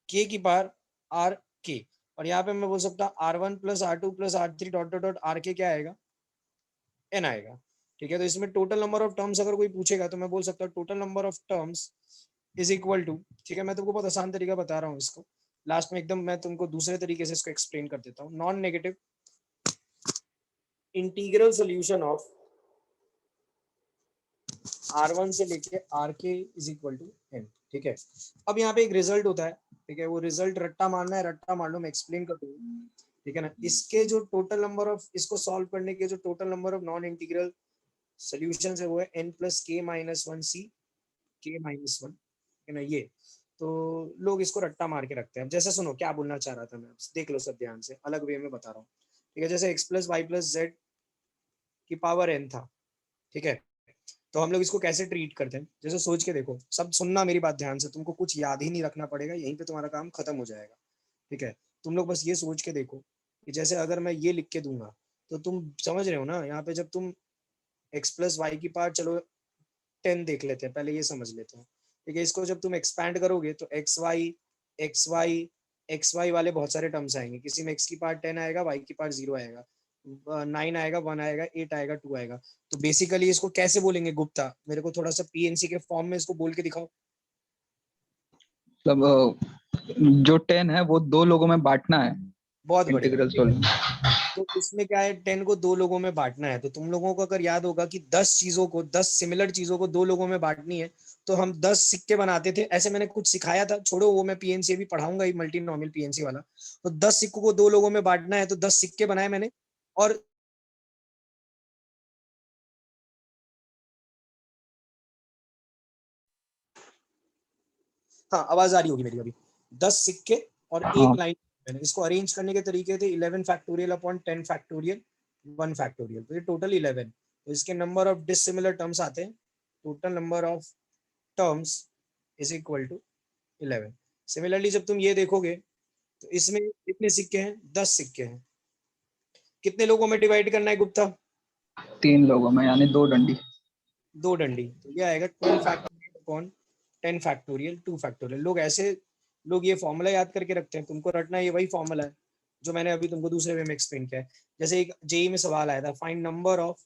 k की पावर r k। और यहाँ पे मैं बोल सकता हूँ r1 plus r2 plus r3 dot dot dot r k क्या आएगा, n आएगा। ठीक है, तो इसमें टोटल नंबर ऑफ टर्म्स अगर कोई पूछेगा तो मैं बोल सकता हूँ total number of terms is equal to, ठीक है, मैं तुमको बहुत आसान तरीका बता रहा हूँ इसको, लास्ट में एकदम मैं तुमको दूसरे तरीके से इसको एक्सप्लेन कर देता हूँ। Non negative integral solution of R1 से लेके RK is equal to n। ठीक है, अब यहाँ पे एक रिजल्ट होता है, ठीक है, वो रिजल्ट रट्टा मारना है, रट्टा मार लो, मैं एक्सप्लेन कर दूंगा। ठीक है ना, इसके जो टोटल नंबर ऑफ, इसको सॉल्व करने के जो total number of non integral solution है वो है n प्लस के माइनस 1 c के माइनस 1, है ना ये। तो लोग इसको रट्टा मार के रखते हैं। अब जैसे सुनो क्या बोलना चाह रहा था मैं, देख लो सब ध्यान से, अलग वे में बता रहा हूँ। ठीक है, जैसे x plus Y plus Z की पावर n था, ठीक है, तो हम लोग इसको कैसे ट्रीट करते हैं, जैसे सोच के देखो, सब सुनना मेरी बात ध्यान से, तुमको कुछ याद ही नहीं रखना पड़ेगा, यहीं पे तुम्हारा काम खत्म हो जाएगा। ठीक है, तुम लोग बस ये सोच के देखो कि जैसे अगर मैं ये लिख के दूंगा, तो तुम समझ रहे हो ना, यहाँ पे जब तुम x प्लस वाई की पावर, चलो 10 देख लेते हैं पहले, ये समझ लेते हैं। ठीक है, इसको जब तुम एक्सपैंड करोगे तो एक्स वाई वाले बहुत सारे टर्म्स आएंगे, किसी में x की पावर 10 आएगा, y की पावर 0 आएगा, 9 आएगा, 1 आएगा, 8 आएगा, 2 आएगा। तो बेसिकली इसको कैसे बोलेंगे गुप्ता, मेरे को थोड़ा सा पीएनसी के फॉर्म में इसको बोल के दिखाओ। मतलब जो 10 है वो 2 लोगों में बांटना है, बहुत बढ़िया। इंटीग्रल ठीक है, सॉल्यूशन। तो इसमें क्या है, 10 को 2 लोगों में बांटना है, तो तुम लोगों को अगर याद होगा कि 10 चीजों को, 10 सिमिलर चीजों को 2 लोगों में बांटनी है, तो हम 10 सिक्के बनाते थे, ऐसे मैंने कुछ सिखाया था, छोड़ो वो मैं पीएनसी भी पढ़ाऊंगा ही, मल्टीनोमियल पीएनसी वाला। तो 10 सिक्कों को 2 लोगों में बांटना है, तो 10 सिक्के बनाए मैंने। और हाँ आवाज आ रही होगी मेरी अभी, 10 सिक्के और हाँ एक लाइन, मैंने इसको अरेंज करने के तरीके थे 11 फैक्टोरियल अपॉन 10 फैक्टोरियल 1 फैक्टोरियल, तो ये टोटल 11। तो इसके नंबर ऑफ डिसिमिलर टर्म्स आते हैं, total number of terms is equal to 11। Similarly जब तुम ये देखोगे तो इसमें कितने सिक्के हैं, 10 सिक्के हैं, कितने लोगों में डिवाइड करना है गुप्ता, 3 लोगों में, यानी 2 डंडी। 2 डंडी, तो ये आएगा 12 फैक्टोरियल अपॉन 10 फैक्टोरियल 2 फैक्टोरियल। लोग ऐसे, लोग ये फॉर्मूला याद करके रखते हैं, तुमको रटना ये वही फॉर्मूला है जो मैंने अभी तुमको दूसरे वे में एक्सप्लेन किया है। जैसे एक जेई में सवाल आया था, find number of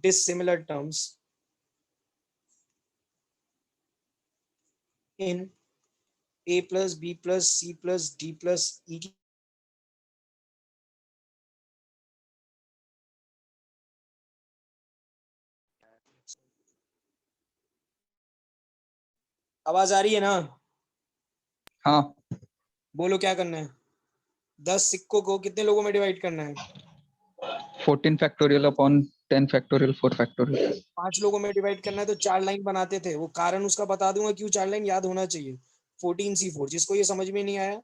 dissimilar terms in a plus B plus C plus D plus E की आवाज आ रही है ना, हाँ बोलो क्या करना है, 10 सिक्कों को कितने लोगों में डिवाइड करना है, 14 फैक्टोरियल अपॉन 10 फैक्टोरियल 4 फैक्टोरियल। 5 लोगों में डिवाइड करना है, तो 4 लाइन बनाते थे, वो कारण उसका बता दूंगा क्यों 4 लाइन याद होना चाहिए, 14C4। जिसको ये समझ में नहीं आया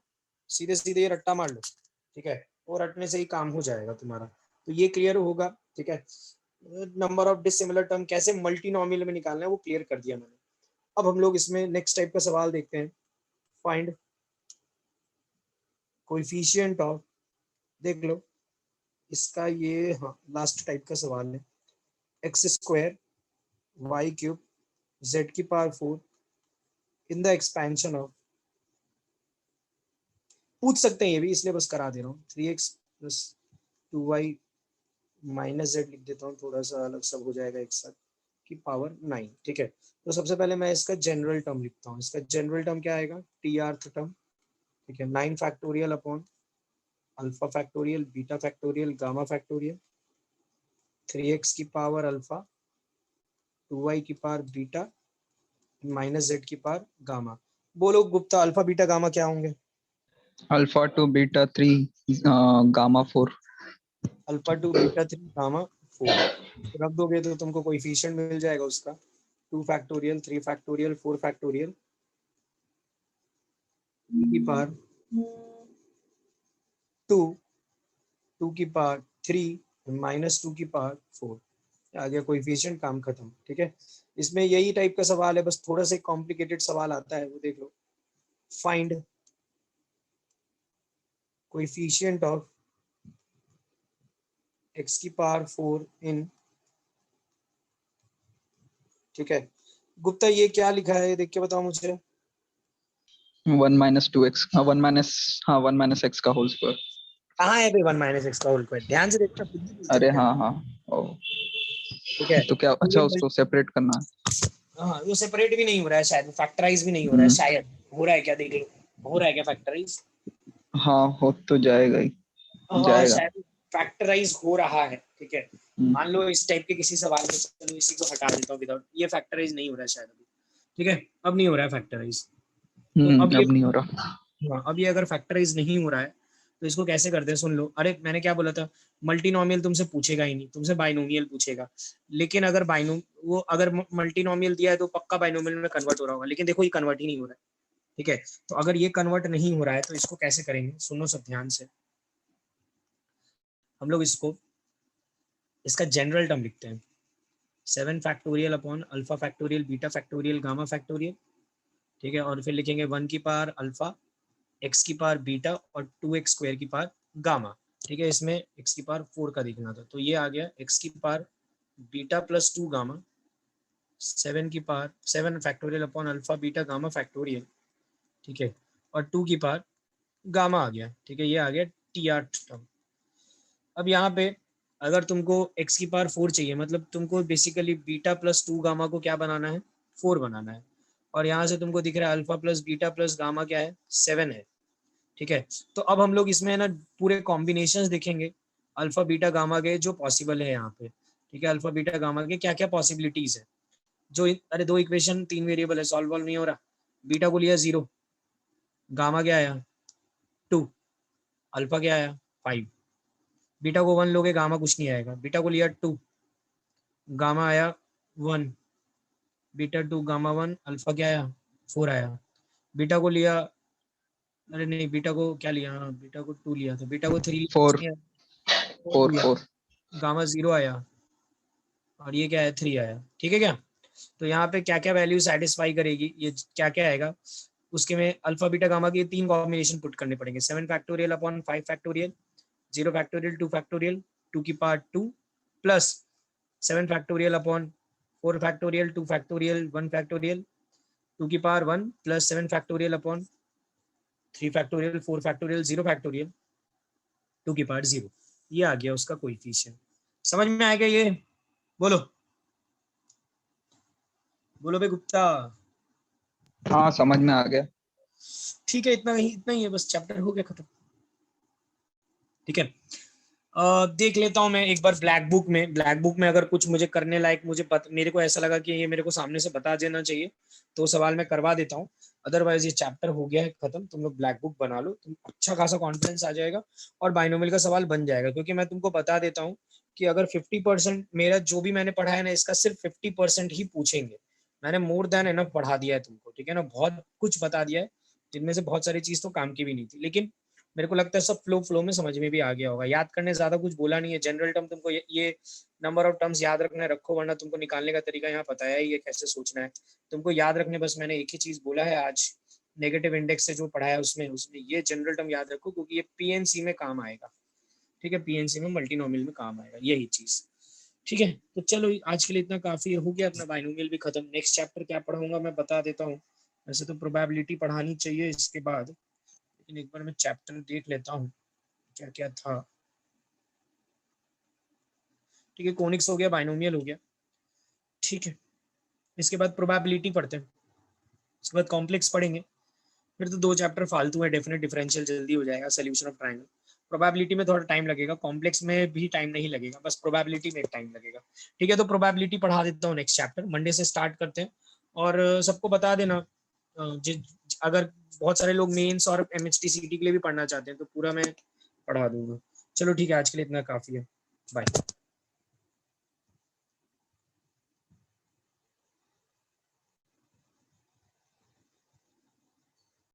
सीधे सीधे ये रट्टा मार लो, ठीक है, और रटने से ही काम हो जाएगा तुम्हारा। तो ये क्लियर होगा, ठीक है। नंबर ऑफ डिसिमिलर टर्म कैसे मल्टीनोमियल में निकालना है वो क्लियर कर दिया मैंने। अब हम लोग इसमें नेक्स्ट टाइप का सवाल देखते हैं, फाइंड कोएफिशिएंट ऑफ, देख लो इसका ये, हाँ लास्ट टाइप का सवाल है, X square Y cube Z की power 4 in the expansion of, पूछ सकते हैं ये भी, इसलिए बस करा दे रहा हूँ, 3x plus 2y minus Z लिख देता हूँ, थोड़ा सा अलग सब हो जाएगा एक साथ, की पावर 9, ठीक है। तो सबसे पहले मैं इसका जनरल टर्म लिखता हूँ, इसका जनरल टर्म क्या आएगा, टी आर्थ टर्म, ठीक है, 9 factorial upon alpha factorial beta factorial gamma factorial 3x की पावर अल्फा 2y की पावर बीटा माइनस जेड की पावर गामा। बोलो गुप्ता अल्फा बीटा गामा क्या होंगे? Alpha 2 beta 3 gamma 4। Alpha 2 beta 3 gamma 4 रख दोगे तो तुमको कोएफिशिएंट मिल जाएगा उसका 2 फैक्टोरियल 3 फैक्टोरियल 4 फैक्टोरियल की पावर 2 2 की पावर 3 माइनस 2 की पावर 4, आ गया कोएफिशिएंट, काम खत्म, ठीक है। इसमें यही टाइप का सवाल है, बस थोड़ा सा कॉम्प्लिकेटेड सवाल आता है, वो देख लो, फाइंड कोएफिशिएंट ऑफ x की पावर 4 इन, ठीक है। गुप्ता ये क्या लिखा है देख के बताओ मुझे। 1 माइनस 2x, 1 माइनस, हाँ 1 माइनस x का होल स्क्वायर। कहाँ है भाई 1 माइनस एक्स का होल स्क्वायर, ध्यान से देखना, बुद्धि यूज अरे करना, हाँ हाँ, ओ ठीक है। तो क्या, अच्छा उसको सेपरेट करना है। हाँ वो सेपरेट भी नहीं हो रहा है शायद, फैक्टराइज भी नहीं हो रहा है शायद, हो रहा है क्या देख लो, हो रहा है क्या फैक्टराइज? हाँ हो तो जाएगा ही, हाँ जाएगा। शायद फैक्टराइज हो रहा है, ठीक है। हम्म, मान लो इस टाइप के किसी सवाल में, चलो इसी को हटा देता हूँ विदाउट, ये फैक्टराइज नहीं हो रहा है शायद अभी, ठीक है, अब नहीं हो रहा है फैक्टराइज। तो अब ये, अब नहीं हो रहा। हाँ अब ये अगर फैक्टराइज नहीं हो रहा है तो इसको कैसे करते हैं, सुन लो। अरे मैंने क्या बोला था, मल्टीनोमियल तुमसे पूछेगा ही नहीं, तुमसे बाइनोमियल पूछेगा। लेकिन अगर वो अगर मल्टीनोमियल दिया है तो पक्का बाइनोमियल में कन्वर्ट हो रहा होगा, लेकिन देखो ये कन्वर्ट ही नहीं हो रहा है, ठीक है। तो अगर ये कन्वर्ट नहीं हो रहा है तो इसको कैसे करेंगे, सुनो सब ध्यान से। हम लोग इसको, इसका जनरल टर्म लिखते हैं, 7 factorial upon alpha factorial beta factorial gamma factorial, ठीक है। और फिर लिखेंगे 1 की पावर अल्फा एक्स की पावर बीटा और 2x स्क्वायर की पावर गामा, ठीक है। इसमें x की पावर 4 का दिखना था, तो ये आ गया x की पावर बीटा प्लस 2 गामा 7 की power 7 factorial upon alpha beta gamma factorial, ठीक है। और 2 की पावर गामा आ गया, ठीक है, ये आ गया टी आर टर्म। अब यहाँ पे अगर तुमको x की पावर 4 चाहिए, मतलब तुमको बेसिकली बीटा प्लस 2 गामा को क्या बनाना है, 4 बनाना है। और यहाँ से तुमको दिख रहा है alpha plus beta plus gamma क्या है, 7 है, ठीक है। तो अब हम लोग इसमें ना पूरे कॉम्बिनेशंस देखेंगे अल्फा बीटा गामा के जो पॉसिबल है यहाँ पे, ठीक है। अल्फा बीटा गामा के क्या क्या पॉसिबिलिटीज है, जो अरे दो इक्वेशन 3 वेरिएबल है, सॉल्व नहीं हो रहा। बीटा को लिया 0, गामा क्या आया 2, अल्फा क्या आया 5। बीटा को 1 लोगे गामा कुछ नहीं आएगा, बीटा को लिया 2, गामा आया 1, बीटा 2 गामा 1 अल्फा क्या आया 4 आया। बीटा को लिया, अरे नहीं बीटा को क्या लिया, हाँ बीटा को 2 लिया था, बीटा को 3 कुछ 4 नहीं आया, 4 4 लिया, 4। गामा 0 आया और ये क्या है 3 आया, ठीक है क्या। तो यहाँ पे क्या क्या वैल्यू सेटिस्फाई करेगी, ये क्या क्या आएगा उसके में, अल्फा बीटा गामा के 3 कॉम्बिनेशन पुट करने पड़ेंगे, 7 factorial upon 5 factorial 0 factorial 2 factorial 2 की power 2 plus 7 factorial upon 4 factorial 2 factorial 1 factorial 2 की power 1 plus 7 factorial upon 3 factorial 4 factorial 0 factorial 2 की पावर 0। ये आ गया उसका कोएफिशिएंट। समझ में आएगा ये? बोलो बोलो भाई गुप्ता। हाँ समझ में आ गया। ठीक है, इतना ही है, बस चैप्टर हो गया खत्म, ठीक है। देख लेता हूँ मैं एक बार ब्लैक बुक में अगर कुछ मुझे करने लायक मेरे को ऐसा लगा कि ये मेरे को सामने से बता देना चाहिए तो सवाल मैं करवा देता हूँ। अदरवाइज ये चैप्टर हो गया है खत्म, तुम लोग ब्लैक बुक बना लो, तुम अच्छा खासा कॉन्फिडेंस आ जाएगा और बाइनोमियल का सवाल बन जाएगा। क्योंकि मैं तुमको बता देता हूँ कि अगर 50% मेरा जो भी मैंने पढ़ा है ना, इसका सिर्फ 50% ही पूछेंगे। मैंने मोर देन इनफ पढ़ा दिया है तुमको, ठीक है ना, बहुत कुछ बता दिया है। जिनमें से बहुत सारी चीज तो काम की भी नहीं थी, लेकिन मेरे को लगता है सब फ्लो में समझ में भी आ गया होगा। याद करने ज्यादा कुछ बोला नहीं है, जनरल टर्म तुमको ये नंबर ऑफ टर्म्स याद रखने रखो, वरना तुमको निकालने का तरीका यहाँ पता है ये कैसे सोचना है, तुमको याद रखने बस मैंने एक ही चीज बोला है आज, नेगेटिव इंडेक्स से जो पढ़ाया उसमें उसमें ये जनरल टर्म याद रखो, क्योंकि ये पीएनसी में काम आएगा। ठीक है, पीएनसी में मल्टीनोमियल में काम आएगा यही चीज। ठीक है, तो चलो आज के लिए इतना काफी हो गया, अपना बाइनोमियल भी खत्म। नेक्स्ट चैप्टर क्या पढ़ाऊंगा मैं बता देता हूँ। वैसे तो प्रोबेबिलिटी पढ़ानी चाहिए इसके बाद, लेकिन एक बार मैं चैप्टर देख लेता हूँ क्या क्या था। ठीक है, कोनिक्स हो गया, बाइनोमियल हो गया। ठीक है, इसके बाद प्रोबेबिलिटी पढ़ते हैं, इसके बाद कॉम्प्लेक्स पढ़ेंगे, फिर तो 2 चैप्टर फालतू है। डेफिनेट डिफरेंशियल जल्दी हो जाएगा, सोल्यूशन ऑफ ट्रायंगल। प्रोबेबिलिटी में थोड़ा टाइम लगेगा, कॉम्प्लेक्स में भी टाइम नहीं लगेगा, बस प्रोबेबिलिटी में एक टाइम लगेगा। ठीक है, तो प्रोबेबिलिटी पढ़ा देता हूँ नेक्स्ट चैप्टर, मंडे से स्टार्ट करते हैं। और सबको बता देना, अगर बहुत सारे लोग मेंस और एमएचटी सीटी के लिए भी पढ़ना चाहते हैं तो पूरा मैं पढ़ा दूंगा। चलो ठीक है, आज के लिए इतना काफी है, बाय।